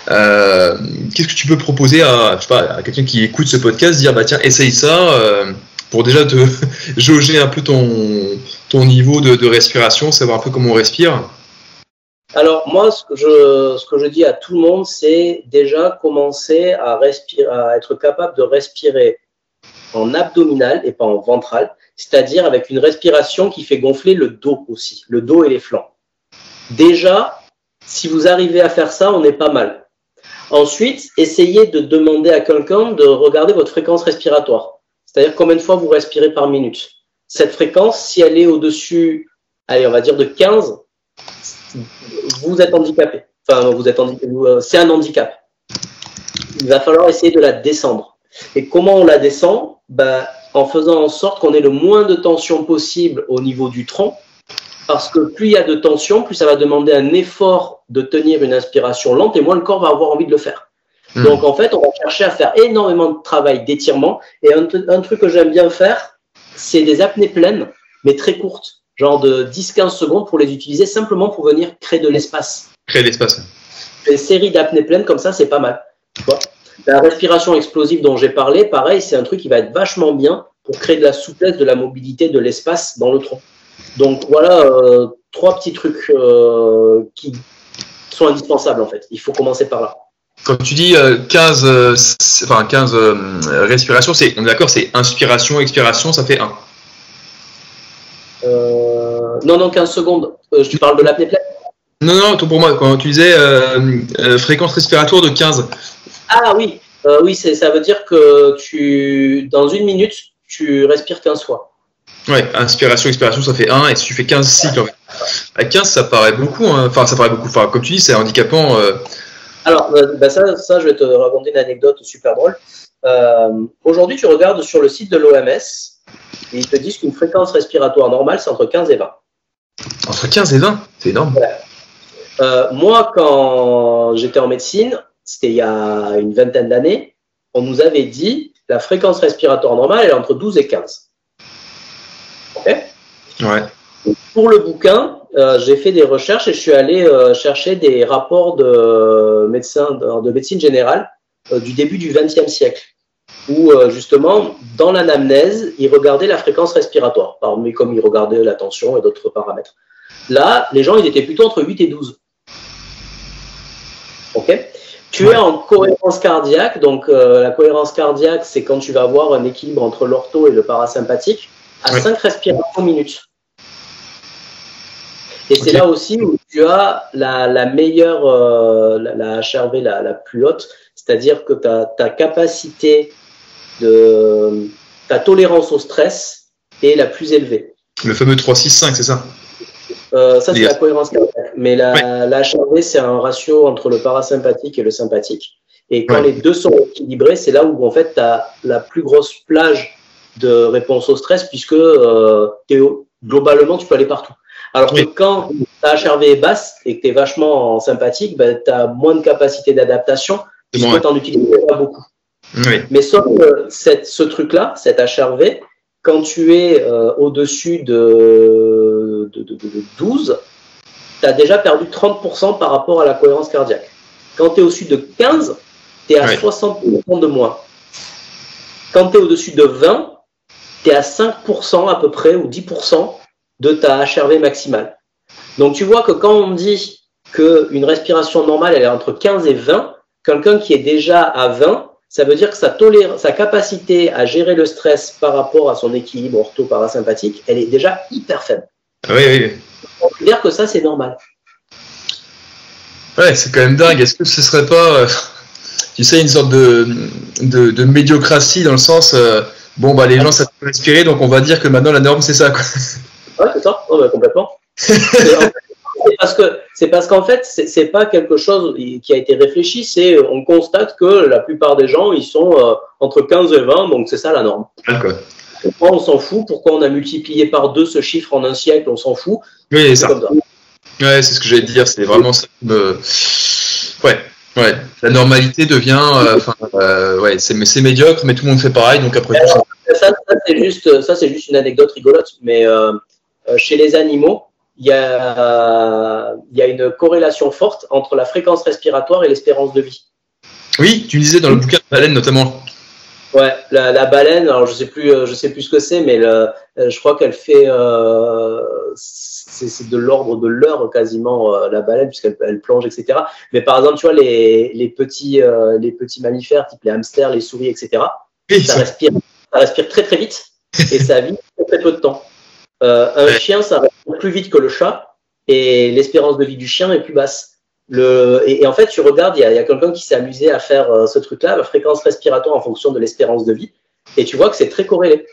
Qu'est-ce que tu peux proposer à quelqu'un qui écoute ce podcast, dire, bah tiens, essaye ça pour déjà te jauger un peu ton niveau de respiration, savoir un peu comment on respire? Alors moi, ce que je dis à tout le monde, c'est déjà commencer à être capable de respirer en abdominal et pas en ventral, c'est-à-dire avec une respiration qui fait gonfler le dos aussi, le dos et les flancs. Déjà, si vous arrivez à faire ça, on est pas mal. Ensuite, essayez de demander à quelqu'un de regarder votre fréquence respiratoire. C'est-à-dire combien de fois vous respirez par minute. Cette fréquence, si elle est au-dessus, allez, on va dire de 15, vous êtes handicapé. Enfin, c'est un handicap. Il va falloir essayer de la descendre. Et comment on la descend? En faisant en sorte qu'on ait le moins de tension possible au niveau du tronc. Parce que plus il y a de tension, plus ça va demander un effort de tenir une inspiration lente et moins le corps va avoir envie de le faire. Donc, en fait, on va chercher à faire énormément de travail d'étirement. Et un truc que j'aime bien faire, c'est des apnées pleines, mais très courtes, genre de 10-15 secondes pour les utiliser simplement pour venir créer de l'espace. Créer de l'espace. Des séries d'apnées pleines comme ça, c'est pas mal. La respiration explosive dont j'ai parlé, pareil, c'est un truc qui va être vachement bien pour créer de la souplesse, de la mobilité, de l'espace dans le tronc. Donc voilà, 3 petits trucs qui sont indispensables en fait. Il faut commencer par là. Quand tu dis 15 respirations, on est d'accord, c'est inspiration, expiration, ça fait 1. Non, 15 secondes. Tu parles de l'apnée pleine? Non, pour moi, quand tu disais fréquence respiratoire de 15. Ah oui, ça veut dire que dans 1 minute, tu respires 15 fois. Ouais, inspiration, expiration, ça fait 1, et si tu fais 15 cycles, à 15, ça paraît beaucoup, hein. Enfin, ça paraît beaucoup, enfin, comme tu dis, c'est handicapant. Alors, ça, je vais te raconter une anecdote super drôle. Aujourd'hui, tu regardes sur le site de l'OMS, et ils te disent qu'une fréquence respiratoire normale, c'est entre 15 et 20. Entre 15 et 20, c'est énorme. Ouais. Moi, quand j'étais en médecine, c'était il y a une vingtaine d'années, on nous avait dit la fréquence respiratoire normale, elle est entre 12 et 15. Ok ? Ouais. Pour le bouquin, j'ai fait des recherches et je suis allé chercher des rapports de médecine générale du début du XXe siècle, où justement, dans l'anamnèse, ils regardaient la fréquence respiratoire, mais comme ils regardaient la tension et d'autres paramètres. Là, les gens, ils étaient plutôt entre 8 et 12. Ok ? Tu es en cohérence cardiaque, donc la cohérence cardiaque, c'est quand tu vas avoir un équilibre entre l'ortho et le parasympathique à 5 respirations minutes. Et c'est là aussi où tu as la meilleure, la HRV la plus haute, c'est-à-dire que ta capacité ta tolérance au stress est la plus élevée. Le fameux 3-6-5, c'est ça? Ça, c'est la cohérence cardiaque. Mais la HRV, c'est un ratio entre le parasympathique et le sympathique. Et quand les deux sont équilibrés, c'est là où en fait tu as la plus grosse plage de réponse au stress, puisque globalement, tu peux aller partout. Alors que quand ta HRV est basse et que tu es vachement sympathique, tu as moins de capacité d'adaptation, puisque tu n'en utilises pas beaucoup. Oui. Mais sauf ce truc-là, cette HRV, quand tu es au-dessus de 12, tu as déjà perdu 30% par rapport à la cohérence cardiaque. Quand tu es au-dessus de 15, tu es à 60% de moins. Quand tu es au-dessus de 20, tu es à 5% à peu près, ou 10% de ta HRV maximale. Donc tu vois que quand on dit qu'une respiration normale, elle est entre 15 et 20, quelqu'un qui est déjà à 20, ça veut dire que sa capacité à gérer le stress par rapport à son équilibre ortho-parasympathique, elle est déjà hyper faible. Oui. On peut dire que ça, c'est normal. Ouais, c'est quand même dingue. Est-ce que ce serait pas, tu sais, une sorte de médiocratie dans le sens, les gens savent respirer, donc on va dire que maintenant la norme, c'est ça, quoi. Ouais, c'est ça. Non, mais complètement. C'est parce qu'en fait, c'est pas quelque chose qui a été réfléchi, on constate que la plupart des gens, ils sont entre 15 et 20, donc c'est ça la norme. D'accord. Pourquoi on s'en fout? Pourquoi on a multiplié par 2 ce chiffre en un siècle? On s'en fout. Oui, c'est ça. Ouais, c'est ce que j'allais te dire, c'est vraiment ça qui me... Ouais. La normalité devient... c'est médiocre, mais tout le monde fait pareil, donc après tout ça... Ça, c'est juste une anecdote rigolote, mais chez les animaux, il y a une corrélation forte entre la fréquence respiratoire et l'espérance de vie. Oui, tu disais dans le bouquin de baleine notamment. Ouais, la baleine, alors je sais plus ce que c'est, mais je crois qu'elle fait, c'est de l'ordre de l'heure quasiment la baleine puisqu'elle plonge, etc. Mais par exemple, tu vois les petits mammifères type les hamsters, les souris, etc. Oui, ça respire très très vite et ça vit très peu de temps. Un chien, ça respire plus vite que le chat et l'espérance de vie du chien est plus basse. Et en fait, tu regardes, il y a quelqu'un qui s'est amusé à faire ce truc-là, la fréquence respiratoire en fonction de l'espérance de vie, et tu vois que c'est très corrélé.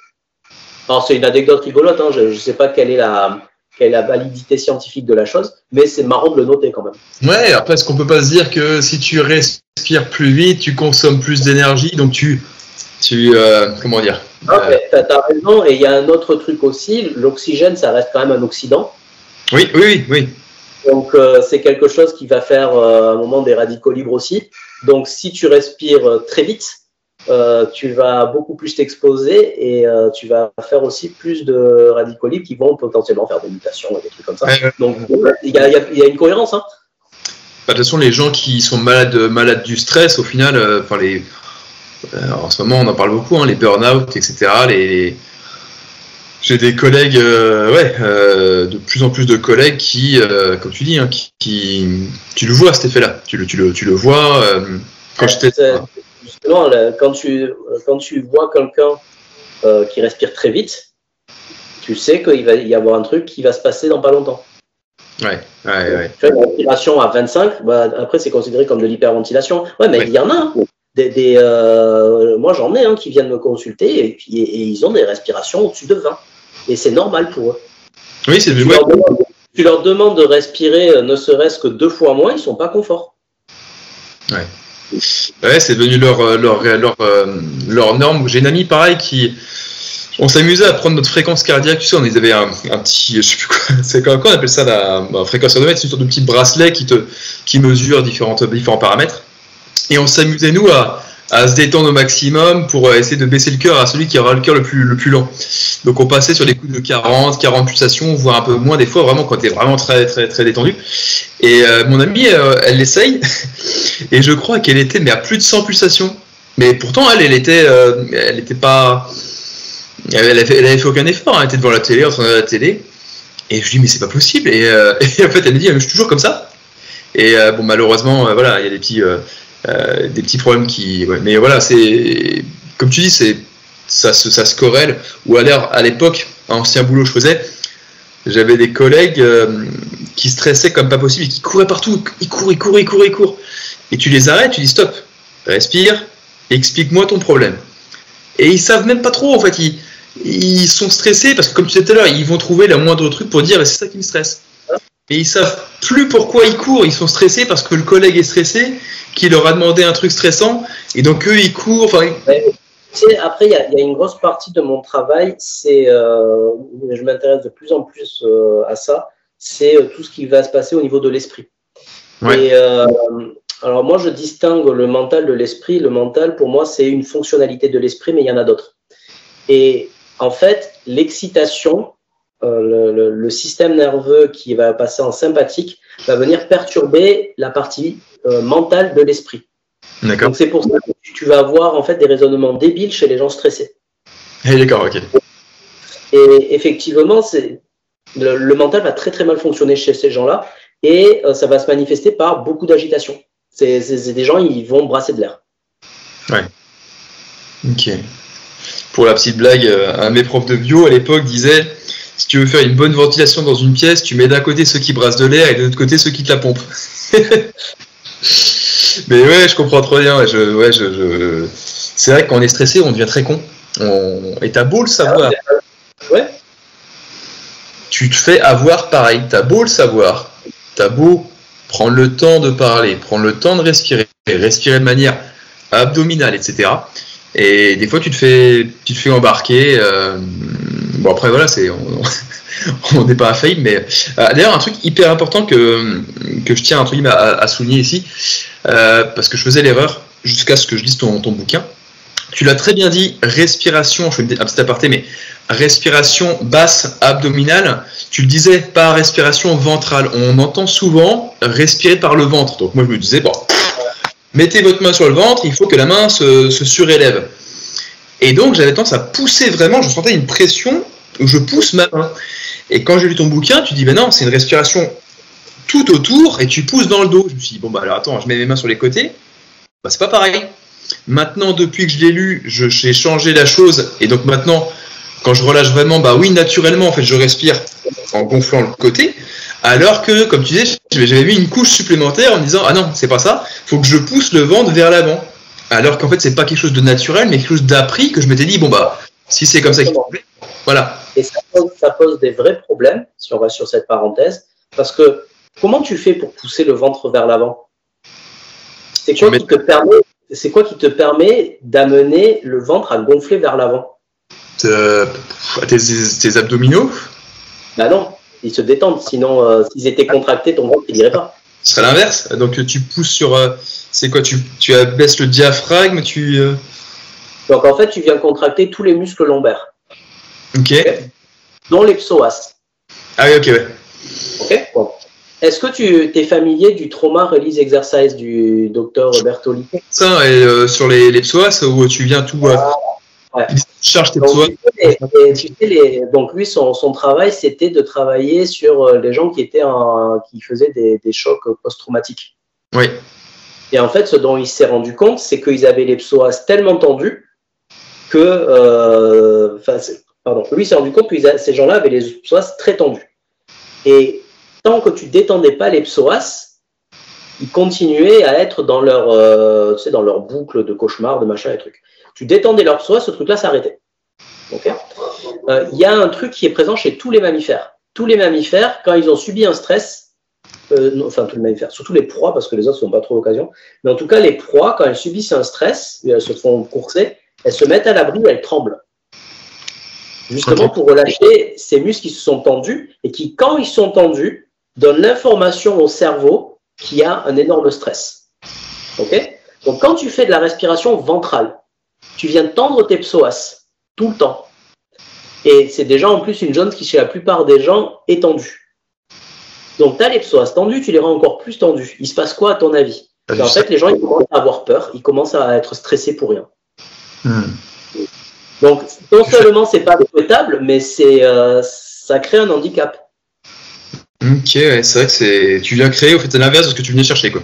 Alors, c'est une anecdote rigolote, hein, je ne sais pas quelle est la validité scientifique de la chose, mais c'est marrant de le noter quand même. Ouais, après, est-ce qu'on peut pas se dire que si tu respires plus vite, tu consommes plus d'énergie, donc comment dire Okay, t'as raison, et il y a un autre truc aussi, l'oxygène, ça reste quand même un oxydant. Oui. Donc, c'est quelque chose qui va faire à un moment des radicaux libres aussi. Donc, si tu respires très vite, tu vas beaucoup plus t'exposer et tu vas faire aussi plus de radicaux libres qui vont potentiellement faire des mutations et des trucs comme ça. Donc, il y a une cohérence. Hein. De toute façon, les gens qui sont malades du stress, au final, en ce moment, on en parle beaucoup, hein, les burn-out, etc. J'ai des collègues, de plus en plus de collègues qui, comme tu dis, hein, tu le vois cet effet-là. Tu le vois. Justement, quand tu vois quelqu'un qui respire très vite, tu sais qu'il va y avoir un truc qui va se passer dans pas longtemps. Ouais. Tu vois, une respiration à 25, après c'est considéré comme de l'hyperventilation. Ouais, mais il y en a. Hein. Moi j'en ai qui viennent me consulter et ils ont des respirations au-dessus de 20. Et c'est normal pour eux. Oui, c'est vrai. Tu leur demandes de respirer ne serait-ce que 2 fois moins, ils sont pas confort. Ouais, c'est devenu leur norme. J'ai une amie pareil on s'amusait à prendre notre fréquence cardiaque. Tu sais, on avait un petit, je sais plus quoi, c'est quoi on appelle ça la fréquence cardiaque, c'est une sorte de petit bracelet qui mesure différents paramètres. Et on s'amusait nous à se détendre au maximum pour essayer de baisser le cœur à celui qui aura le cœur le plus lent. Donc on passait sur des coups de 40 pulsations, voire un peu moins des fois, vraiment quand tu es vraiment très très très détendu. Et mon amie, elle l'essaye, et je crois qu'elle était à plus de 100 pulsations. Mais pourtant, elle était pas... Elle avait fait aucun effort, elle était devant la télé, en train de regarder la télé. Et je lui dis, mais c'est pas possible. Et en fait, elle me dit, je suis toujours comme ça. Et malheureusement, voilà, il y a des petits problèmes qui... Ouais, mais voilà, c'est... Comme tu dis, ça se corrèle. Ou à l'époque, un ancien boulot que je faisais, j'avais des collègues qui stressaient comme pas possible et qui couraient partout. Ils courent. Et tu les arrêtes, tu dis stop, respire, explique-moi ton problème. Et ils savent même pas trop, en fait. Ils sont stressés parce que, comme tu disais tout à l'heure, ils vont trouver le moindre truc pour dire c'est ça qui me stresse. Et ils savent plus pourquoi ils courent. Ils sont stressés parce que le collègue est stressé, qui leur a demandé un truc stressant, et donc eux ils courent. Après, il y a une grosse partie de mon travail, je m'intéresse de plus en plus à ça, c'est tout ce qui va se passer au niveau de l'esprit. Ouais. Et alors moi, je distingue le mental de l'esprit. Le mental, pour moi, c'est une fonctionnalité de l'esprit, mais il y en a d'autres. Et en fait, l'excitation, le système nerveux qui va passer en sympathique va venir perturber la partie mentale de l'esprit. D'accord. Donc c'est pour ça que tu vas avoir en fait des raisonnements débiles chez les gens stressés. D'accord, ok. Et effectivement, le mental va très très mal fonctionner chez ces gens-là et ça va se manifester par beaucoup d'agitation. C'est des gens, ils vont brasser de l'air. Ouais. Ok. Pour la petite blague, un de mes profs de bio à l'époque disait, si tu veux faire une bonne ventilation dans une pièce, tu mets d'un côté ceux qui brassent de l'air et de l'autre côté ceux qui te la pompent. Mais ouais, je comprends trop bien. C'est vrai que quand on est stressé, on devient très con. Et t'as beau le savoir. Ouais. Tu te fais avoir pareil. T'as beau le savoir. T'as beau prendre le temps de parler, prendre le temps de respirer de manière abdominale, etc. Et des fois, tu te fais embarquer. Bon, après, voilà, on n'est pas infaillible, mais d'ailleurs, un truc hyper important que je tiens entre guillemets à souligner ici, parce que je faisais l'erreur jusqu'à ce que je lise ton bouquin. Tu l'as très bien dit, respiration, je fais un petit aparté, mais respiration basse abdominale, tu le disais, pas respiration ventrale. On entend souvent respirer par le ventre. Donc moi je me disais, bon, mettez votre main sur le ventre, il faut que la main se surélève. Et donc j'avais tendance à pousser vraiment, je sentais une pression où je pousse ma main. Et quand j'ai lu ton bouquin, tu dis, ben non, c'est une respiration tout autour et tu pousses dans le dos. Je me suis dit, bon, bah alors attends, je mets mes mains sur les côtés. Bah, c'est pas pareil. Maintenant, depuis que je l'ai lu, j'ai changé la chose. Et donc maintenant, quand je relâche vraiment, bah oui, naturellement, en fait, je respire en gonflant le côté. Alors que, comme tu disais, j'avais mis une couche supplémentaire en me disant, ah non, c'est pas ça, faut que je pousse le ventre vers l'avant. Alors qu'en fait, c'est pas quelque chose de naturel, mais quelque chose d'appris que je m'étais dit, bon, bah, si c'est comme ça qu'il faut faire, voilà. Et ça pose des vrais problèmes, si on va sur cette parenthèse, parce que comment tu fais pour pousser le ventre vers l'avant? C'est quoi qui te permet d'amener le ventre à gonfler vers l'avant? Tes abdominaux? Bah non, ils se détendent, sinon s'ils étaient contractés, ton ventre il irait pas. Ce serait l'inverse. Donc tu pousses sur. C'est quoi? Tu abaisses le diaphragme, Donc en fait, tu viens contracter tous les muscles lombaires. Ok. Dont les psoas. Ah oui, ok, ouais. Ok. Bon. Est-ce que tu es familier du trauma release exercise du docteur Bertoli? Ça, et sur les psoas, où tu viens tout. Ouais. Il charge tes Donc, psoas. Donc lui, son travail, c'était de travailler sur les gens qui faisaient des chocs post-traumatiques. Oui. Et en fait, ce dont il s'est rendu compte, c'est qu'ils avaient les psoas tellement tendus que, lui s'est rendu compte que ces gens-là avaient les psoas très tendus. Et tant que tu détendais pas les psoas, ils continuaient à être dans leur boucle de cauchemar, de machin et trucs. Tu détendais leurs psoas, ce truc-là s'arrêtait. Okay. Y a un truc qui est présent chez tous les mammifères. Tous les mammifères, quand ils ont subi un stress, tous les mammifères, surtout les proies, parce que les autres ne sont pas trop l'occasion, mais en tout cas, les proies, quand elles subissent un stress, elles se font courser, elles se mettent à l'abri, elles tremblent. Justement pour relâcher ces muscles qui se sont tendus et qui, quand ils sont tendus, donnent l'information au cerveau qu'il y a un énorme stress. Okay. Donc, quand tu fais de la respiration ventrale, tu viens tendre tes psoas tout le temps. Et c'est déjà en plus une zone qui, chez la plupart des gens, est tendue. Donc, tu as les psoas tendus, tu les rends encore plus tendus. Il se passe quoi à ton avis? En fait, les gens ils commencent à avoir peur, ils commencent à être stressés pour rien. Donc, non seulement c'est pas souhaitable, mais ça crée un handicap. Ok, ouais, c'est vrai que tu viens créer, au fait, c'est l'inverse de ce que tu venais chercher, quoi.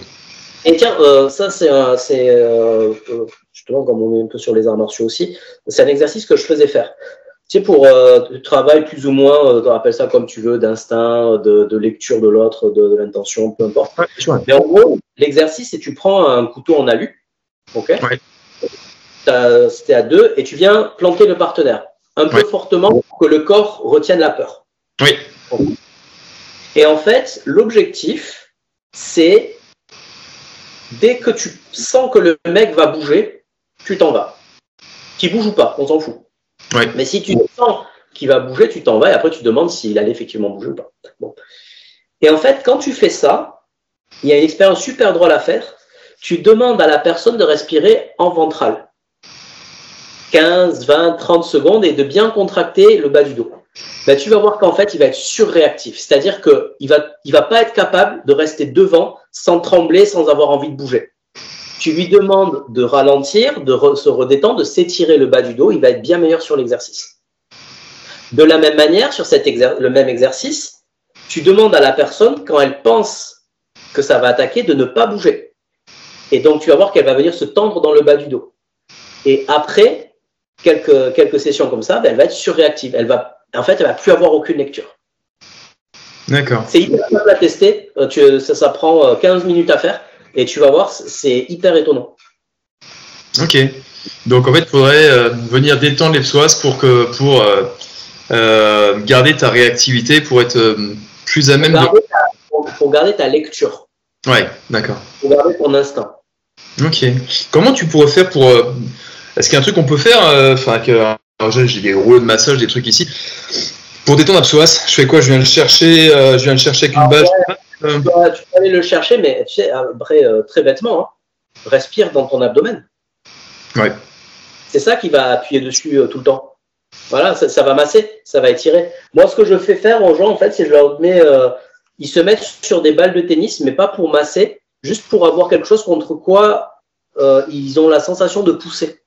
Et tiens, ça c'est justement comme on est un peu sur les arts martiaux aussi, c'est un exercice que je faisais faire. Tu sais, pour travail plus ou moins, appelle ça comme tu veux, d'instinct, de lecture de l'autre, de l'intention, peu importe. Ouais, sure. Mais en gros, l'exercice, c'est tu prends un couteau en alu, ok, ouais. C'était à deux, et tu viens planter le partenaire un peu fortement pour que le corps retienne la peur. Oui. Et en fait, l'objectif, c'est dès que tu sens que le mec va bouger, tu t'en vas. Qu'il bouge ou pas, on s'en fout. Ouais. Mais si tu sens qu'il va bouger, tu t'en vas et après tu demandes s'il allait effectivement bouger ou pas. Bon. Et en fait, quand tu fais ça, il y a une expérience super drôle à faire. Tu demandes à la personne de respirer en ventral. 15, 20, 30 secondes et de bien contracter le bas du dos. Ben, tu vas voir qu'en fait, il va être surréactif. C'est-à-dire qu'il va pas être capable de rester devant sans trembler, sans avoir envie de bouger. Tu lui demandes de ralentir, de se redétendre, de s'étirer le bas du dos. Il va être bien meilleur sur l'exercice. De la même manière, sur le même exercice, tu demandes à la personne, quand elle pense que ça va attaquer, de ne pas bouger. Et donc, tu vas voir qu'elle va venir se tendre dans le bas du dos. Et après quelques sessions comme ça, ben, elle va être surréactive. En fait, elle va plus avoir aucune lecture. D'accord. C'est hyper simple à tester. Ça prend 15 minutes à faire. Et tu vas voir, c'est hyper étonnant. Ok. Donc, en fait, il faudrait venir détendre les psoas pour garder ta réactivité, pour être plus à même pour garder ta lecture. Ouais, d'accord. Pour garder ton instinct. Ok. Comment tu pourrais faire pour... Est-ce qu'il y a un truc qu'on peut faire j'ai des rouleaux de massage, des trucs ici. Pour détendre la psoas, je fais quoi? Je viens le chercher avec une bâche. Tu peux aller le chercher, mais tu sais, après, très bêtement, hein, respire dans ton abdomen. Ouais. C'est ça qui va appuyer dessus tout le temps. Voilà, ça va masser, ça va étirer. Moi, ce que je fais faire aux gens, en fait, c'est que je leur mets... ils se mettent sur des balles de tennis, mais pas pour masser, juste pour avoir quelque chose contre quoi ils ont la sensation de pousser.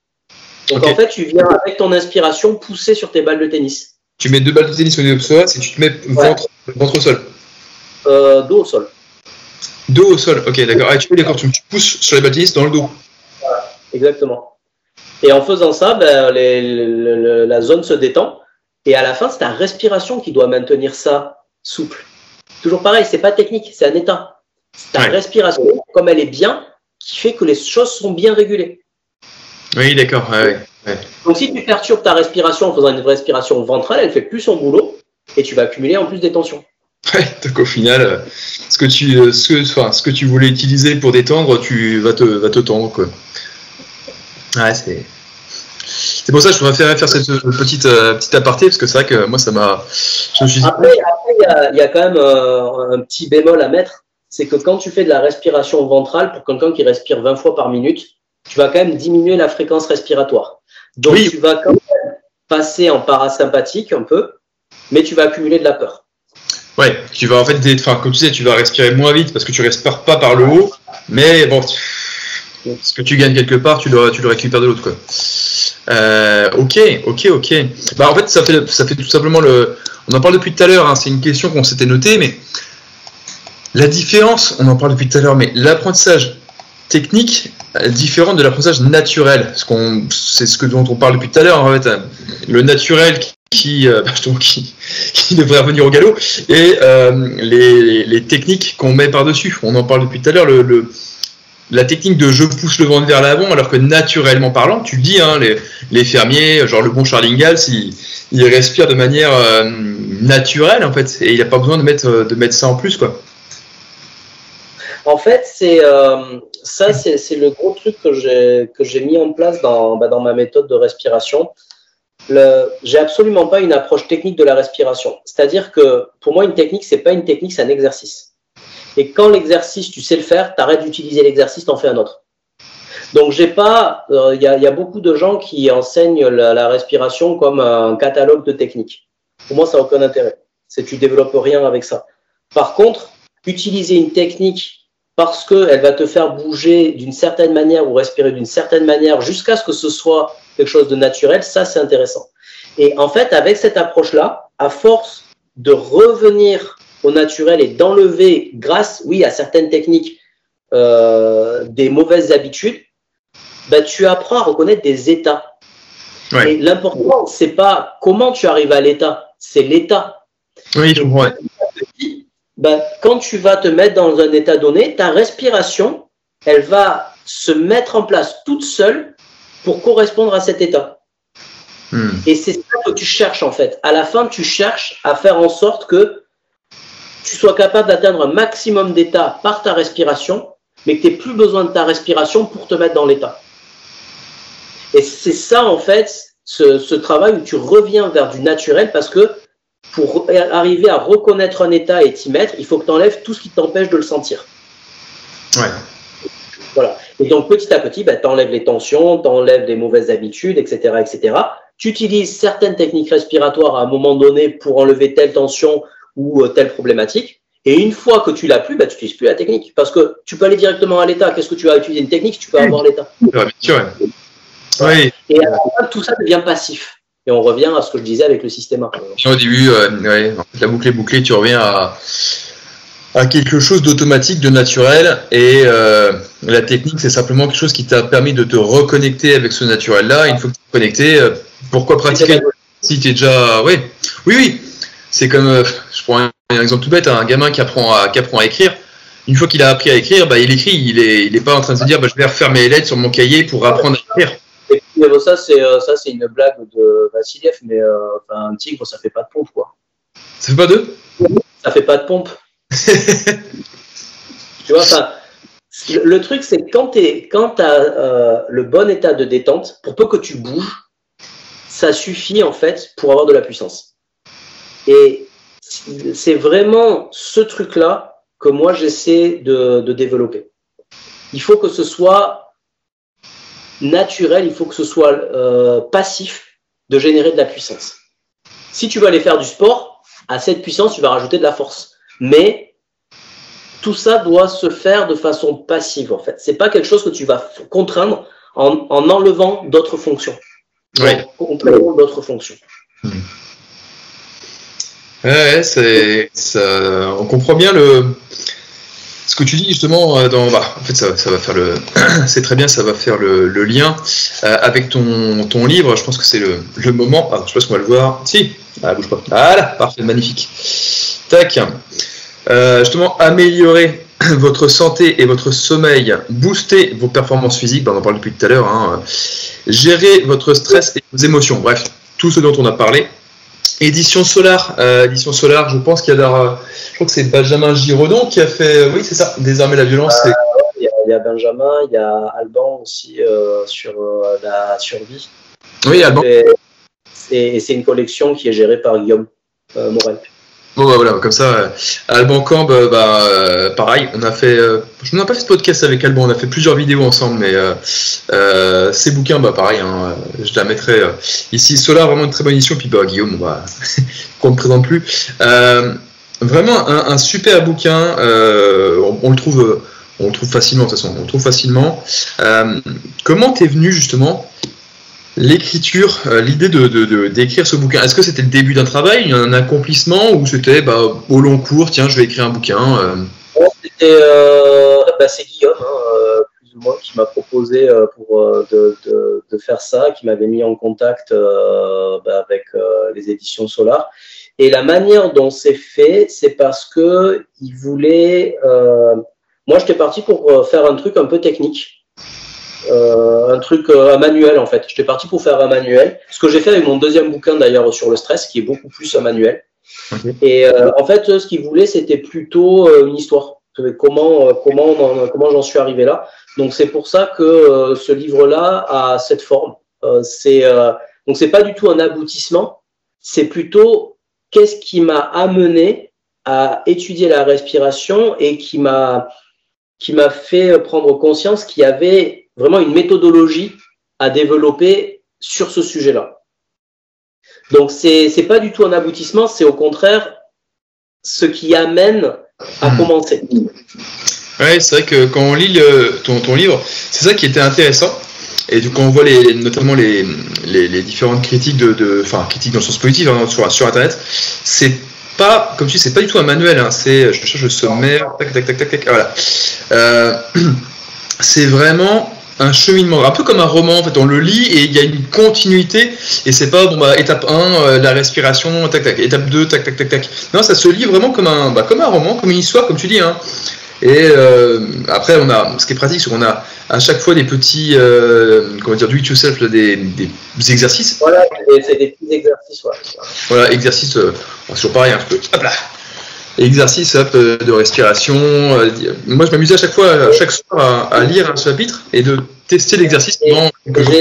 Donc, en fait, tu viens avec ton inspiration pousser sur tes balles de tennis. Tu mets 2 balles de tennis au niveau de psoas et tu te mets ventre au sol. Dos au sol. Dos au sol, ok, d'accord. Ah, tu pousses sur les balles de tennis dans le dos. Voilà, exactement. Et en faisant ça, ben, la zone se détend. Et à la fin, c'est ta respiration qui doit maintenir ça souple. Toujours pareil, c'est pas technique, c'est un état. C'est ta respiration, comme elle est bien, qui fait que les choses sont bien régulées. Oui, d'accord. Ouais. Donc, si tu perturbes ta respiration en faisant une respiration ventrale, elle fait plus son boulot et tu vas accumuler en plus des tensions. Ouais, donc au final, ce que tu voulais utiliser pour détendre, tu vas te tendre, quoi. Ouais, c'est pour ça que je préférais faire cette petite aparté, parce que c'est vrai que moi, ça m'a... Après, il y a quand même un petit bémol à mettre, c'est que quand tu fais de la respiration ventrale, pour quelqu'un qui respire 20 fois par minute, tu vas quand même diminuer la fréquence respiratoire. Donc, tu vas quand même passer en parasympathique un peu, mais tu vas accumuler de la peur. Ouais, tu vas en fait, comme tu sais, tu vas respirer moins vite parce que tu respires pas par le haut, mais bon, ce que tu gagnes quelque part, tu le récupères de l'autre, quoi. Ok. Bah, en fait, ça fait tout simplement on en parle depuis tout à l'heure, hein, c'est une question qu'on s'était notée, mais la différence, on en parle depuis tout à l'heure, mais l'apprentissage technique différent de l'apprentissage naturel. C'est ce dont on parle depuis tout à l'heure, en fait. Le naturel qui devrait revenir au galop, et les techniques qu'on met par-dessus. On en parle depuis tout à l'heure, la technique de je pousse le ventre vers l'avant, alors que naturellement parlant, tu le dis, hein, les fermiers, genre le bon Charles Ingalls, il respire de manière naturelle, en fait, et il n'a pas besoin de mettre ça en plus, quoi. En fait, c'est le gros truc que j'ai mis en place dans ma méthode de respiration. J'ai absolument pas une approche technique de la respiration. C'est-à-dire que pour moi, une technique, c'est pas une technique, c'est un exercice. Et quand l'exercice, tu sais le faire, t'arrêtes d'utiliser l'exercice, t'en fais un autre. Donc, j'ai pas, il y a beaucoup de gens qui enseignent la respiration comme un catalogue de techniques. Pour moi, ça n'a aucun intérêt. Tu développes rien avec ça. Par contre, utiliser une technique parce qu'elle va te faire bouger d'une certaine manière ou respirer d'une certaine manière jusqu'à ce que ce soit quelque chose de naturel, ça, c'est intéressant. Et en fait, avec cette approche-là, à force de revenir au naturel et d'enlever, grâce, oui, à certaines techniques, des mauvaises habitudes, tu apprends à reconnaître des états. Ouais. Et l'important, c'est pas comment tu arrives à l'état, c'est l'état. Oui, je comprends. Quand tu vas te mettre dans un état donné, ta respiration, elle va se mettre en place toute seule pour correspondre à cet état. Et c'est ça que tu cherches, en fait. À la fin, tu cherches à faire en sorte que tu sois capable d'atteindre un maximum d'état par ta respiration, mais que tu n'aies plus besoin de ta respiration pour te mettre dans l'état. Et c'est ça, en fait, ce travail où tu reviens vers du naturel, parce que pour arriver à reconnaître un état et t'y mettre, il faut que tu enlèves tout ce qui t'empêche de le sentir. Ouais. Voilà. Et donc, petit à petit, tu enlèves les tensions, tu enlèves les mauvaises habitudes, etc., etc. Tu utilises certaines techniques respiratoires à un moment donné pour enlever telle tension ou telle problématique. Et une fois que tu l'as plus, tu n'utilises plus la technique. Parce que tu peux aller directement à l'état. Qu'est-ce que tu vas utiliser une technique si tu peux avoir l'état? Bien sûr. Ouais. Et à la fin, tout ça devient passif. Et on revient à ce que je disais avec le système A. Au début, la boucle est bouclée, tu reviens à quelque chose d'automatique, de naturel, et la technique, c'est simplement quelque chose qui t'a permis de te reconnecter avec ce naturel-là. Une fois que tu es connecté, pourquoi pratiquer si tu es déjà... Oui. C'est comme, je prends un exemple tout bête, un gamin qui apprend à écrire. Une fois qu'il a appris à écrire, il écrit, il est pas en train de se dire je vais refaire mes lettres sur mon cahier pour apprendre à écrire. Ça, c'est une blague de Vassiliev, mais un tigre, ça fait pas de pompe, quoi. Ça fait pas d'eux? Ça fait pas de pompe. Tu vois, le truc, c'est que quand tu as le bon état de détente, pour peu que tu bouges, ça suffit, en fait, pour avoir de la puissance. Et c'est vraiment ce truc-là que moi, j'essaie de développer. Il faut que ce soit naturel, il faut que ce soit passif de générer de la puissance. Si tu veux aller faire du sport, à cette puissance, tu vas rajouter de la force. Mais tout ça doit se faire de façon passive, en fait. C'est pas quelque chose que tu vas contraindre en enlevant d'autres fonctions. Ouais. En complément d'autres fonctions. Ouais, on comprend bien ce que tu dis justement en fait ça va faire c'est très bien, ça va faire le lien avec ton livre. Je pense que c'est le moment. Je sais pas si on va le voir. Si, bouge pas. Voilà, parfait, magnifique. Tac. Justement, améliorer votre santé et votre sommeil, booster vos performances physiques. On en parle depuis tout à l'heure. Gérer votre stress et vos émotions. Bref, tout ce dont on a parlé. Édition Solar, je pense qu'il y a je crois que c'est Benjamin Giraudon qui a fait, oui c'est ça, Désarmer la violence. Il y a Benjamin, il y a Alban aussi sur la survie. Oui, Alban. Et c'est une collection qui est gérée par Guillaume Morel. Bon, bah, voilà, comme ça, Alban Camp, pareil, on a fait, je n'ai pas fait de podcast avec Alban, on a fait plusieurs vidéos ensemble, mais ces bouquins, pareil, hein, je la mettrai ici. Solar, vraiment une très bonne édition, puis Guillaume, qu'on ne présente plus. Vraiment un super bouquin, on le trouve facilement, de toute façon, on le trouve facilement. Comment t'es venu justement l'écriture, l'idée d'écrire ce bouquin? Est-ce que c'était le début d'un travail, un accomplissement, ou c'était au long cours, tiens, je vais écrire un bouquin C'est Guillaume, plus ou moins, qui m'a proposé de faire ça, qui m'avait mis en contact avec les éditions Solar. Et la manière dont c'est fait, c'est parce que il voulait. Moi, j'étais parti pour faire un truc un peu technique. Un truc un manuel en fait. J'étais parti pour faire un manuel. Ce que j'ai fait avec mon deuxième bouquin d'ailleurs sur le stress, qui est beaucoup plus un manuel. Okay. Et en fait, ce qu'il voulait, c'était plutôt une histoire. Comment j'en suis arrivé là. Donc c'est pour ça que ce livre-là a cette forme. Donc c'est pas du tout un aboutissement. C'est plutôt qu'est-ce qui m'a amené à étudier la respiration et qui m'a fait prendre conscience qu'il y avait vraiment une méthodologie à développer sur ce sujet-là. Donc, c'est pas du tout un aboutissement, c'est au contraire ce qui amène à commencer. Ouais, c'est vrai que quand on lit ton livre, c'est ça qui était intéressant. Et quand on voit notamment les différentes critiques critiques dans le sens positif hein, sur Internet, c'est pas, comme tu dis, c'est pas du tout un manuel, hein, je cherche le sommaire, tac, voilà. C'est vraiment un cheminement, un peu comme un roman, en fait, on le lit et il y a une continuité, et c'est pas, étape 1, la respiration, étape 2, tac. Non, ça se lit vraiment comme un roman, comme une histoire, comme tu dis, hein. Et après, ce qui est pratique, c'est qu'on a à chaque fois des petits, do it yourself, des exercices. Voilà, c'est des petits exercices, ouais. Voilà, exercices, c'est toujours pareil, un peu, hop là. Exercice de respiration. Moi, je m'amusais à chaque soir à lire un chapitre et de tester l'exercice pendant quelques jours.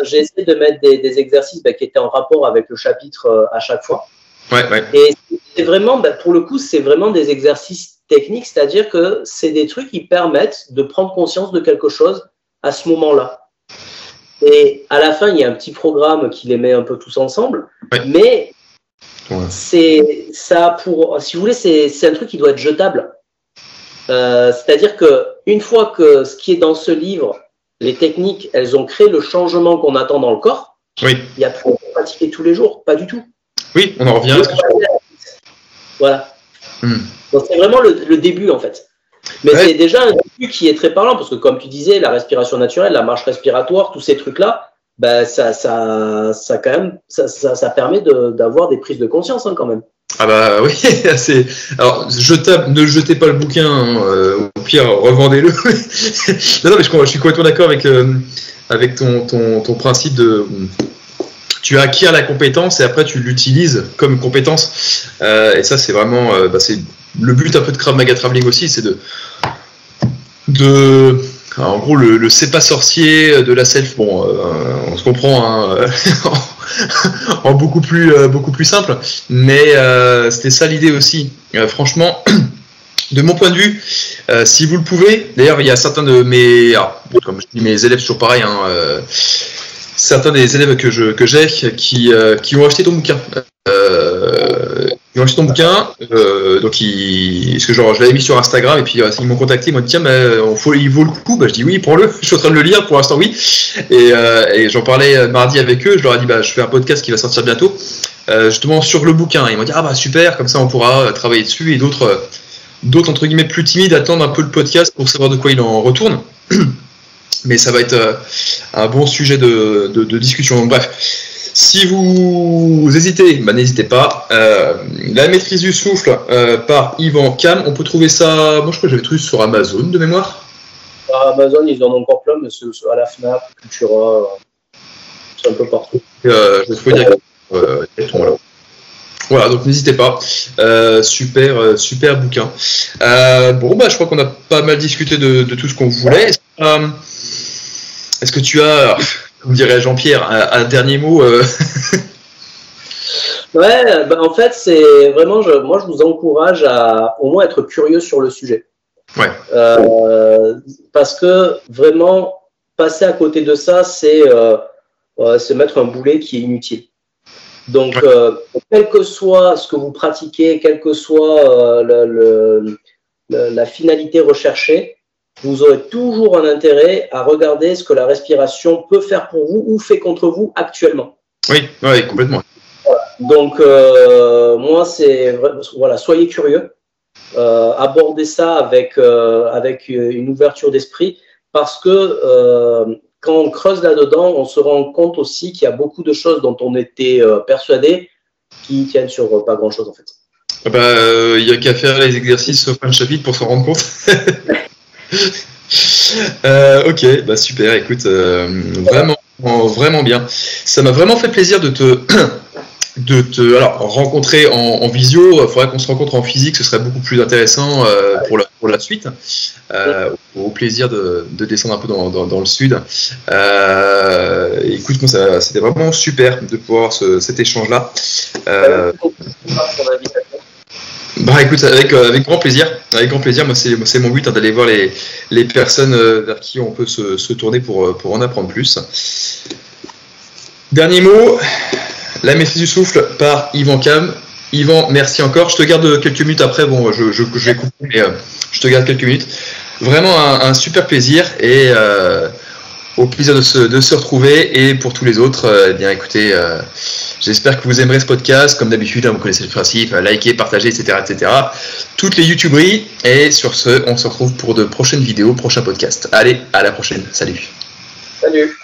J'ai essayé de mettre des exercices qui étaient en rapport avec le chapitre à chaque fois. Ouais. Et c'est vraiment, pour le coup, c'est vraiment des exercices techniques, c'est-à-dire que c'est des trucs qui permettent de prendre conscience de quelque chose à ce moment-là. Et à la fin, il y a un petit programme qui les met un peu tous ensemble, mais c'est ça si vous voulez, c'est un truc qui doit être jetable. C'est-à-dire que une fois que ce qui est dans ce livre, les techniques, elles ont créé le changement qu'on attend dans le corps, il y a plus à pratiquer tous les jours, pas du tout. Oui, on en revient à ce que tu dis. Voilà. Donc c'est vraiment le début en fait. Mais c'est déjà un début qui est très parlant parce que comme tu disais, la respiration naturelle, la marche respiratoire, tous ces trucs-là, ça permet d'avoir des prises de conscience hein, quand même. Ah oui, c'est. Alors, ne jetez pas le bouquin, au pire, revendez-le. non, mais je suis complètement d'accord avec ton principe de. Tu acquiers la compétence et après tu l'utilises comme compétence. Et ça, c'est vraiment. C'est le but un peu de Krav Maga Traveling aussi, c'est alors, en gros, le c'est pas sorcier de la self, on se comprend hein, en beaucoup plus simple, mais c'était ça l'idée aussi. Franchement, de mon point de vue, si vous le pouvez, d'ailleurs, il y a certains de comme je dis, mes élèves, toujours pareil, hein, certains des élèves que j'ai qui ont acheté ton bouquin. Ils ont acheté ton bouquin, donc je l'avais mis sur Instagram et puis ils m'ont contacté, ils m'ont dit tiens, il vaut le coup. Je dis oui, prends-le. Je suis en train de le lire pour l'instant, oui. Et j'en parlais mardi avec eux. Je leur ai dit je fais un podcast qui va sortir bientôt, justement sur le bouquin. Ils m'ont dit super, comme ça on pourra travailler dessus, et d'autres entre guillemets plus timides attendent un peu le podcast pour savoir de quoi il en retourne. Mais ça va être un bon sujet de discussion. Donc, bref. Si vous hésitez, n'hésitez pas. La maîtrise du souffle par Yvan Kam. On peut trouver ça, moi je crois que j'avais trouvé sur Amazon de mémoire. Amazon, ils en ont encore plein, mais c'est à la FNAC, Cultura, c'est un peu partout. Je vais trouver directement. Voilà, donc n'hésitez pas. Super bouquin. Je crois qu'on a pas mal discuté de tout ce qu'on voulait. Est-ce que tu as, comme dirait Jean-Pierre, un dernier mot Ouais, bah, en fait, c'est vraiment, moi, je vous encourage à au moins être curieux sur le sujet. Ouais. Parce que vraiment, passer à côté de ça, c'est se mettre un boulet qui est inutile. Donc, quel que soit ce que vous pratiquez, quelle que soit la finalité recherchée, vous aurez toujours un intérêt à regarder ce que la respiration peut faire pour vous ou fait contre vous actuellement. Oui, ouais, complètement. Donc, moi, c'est voilà, soyez curieux, abordez ça avec une ouverture d'esprit, parce que quand on creuse là-dedans, on se rend compte aussi qu'il y a beaucoup de choses dont on était persuadé qui tiennent sur pas grand-chose en fait. Il y a qu'à faire les exercices au fin de chapitre pour s'en rendre compte. Ok, bah super, écoute, vraiment bien. Ça m'a vraiment fait plaisir de te rencontrer en visio. Il faudrait qu'on se rencontre en physique, ce serait beaucoup plus intéressant pour la suite. Au plaisir de descendre un peu dans le sud. Écoute, moi, c'était vraiment super de pouvoir cet échange-là. Bah écoute, avec grand plaisir. Avec grand plaisir. Moi, c'est mon but d'aller voir les personnes vers qui on peut se tourner pour en apprendre plus. Dernier mot, la maîtrise du souffle par Yvan Cam. Yvan, merci encore. Je te garde quelques minutes après. Bon, je vais couper, mais je te garde quelques minutes. Vraiment un super plaisir et au plaisir de se retrouver. Et pour tous les autres, eh bien écoutez, j'espère que vous aimerez ce podcast. Comme d'habitude, vous connaissez le principe, likez, partagez, etc., etc. Toutes les YouTuberies. Et sur ce, on se retrouve pour de prochaines vidéos, prochains podcasts. Allez, à la prochaine. Salut. Salut.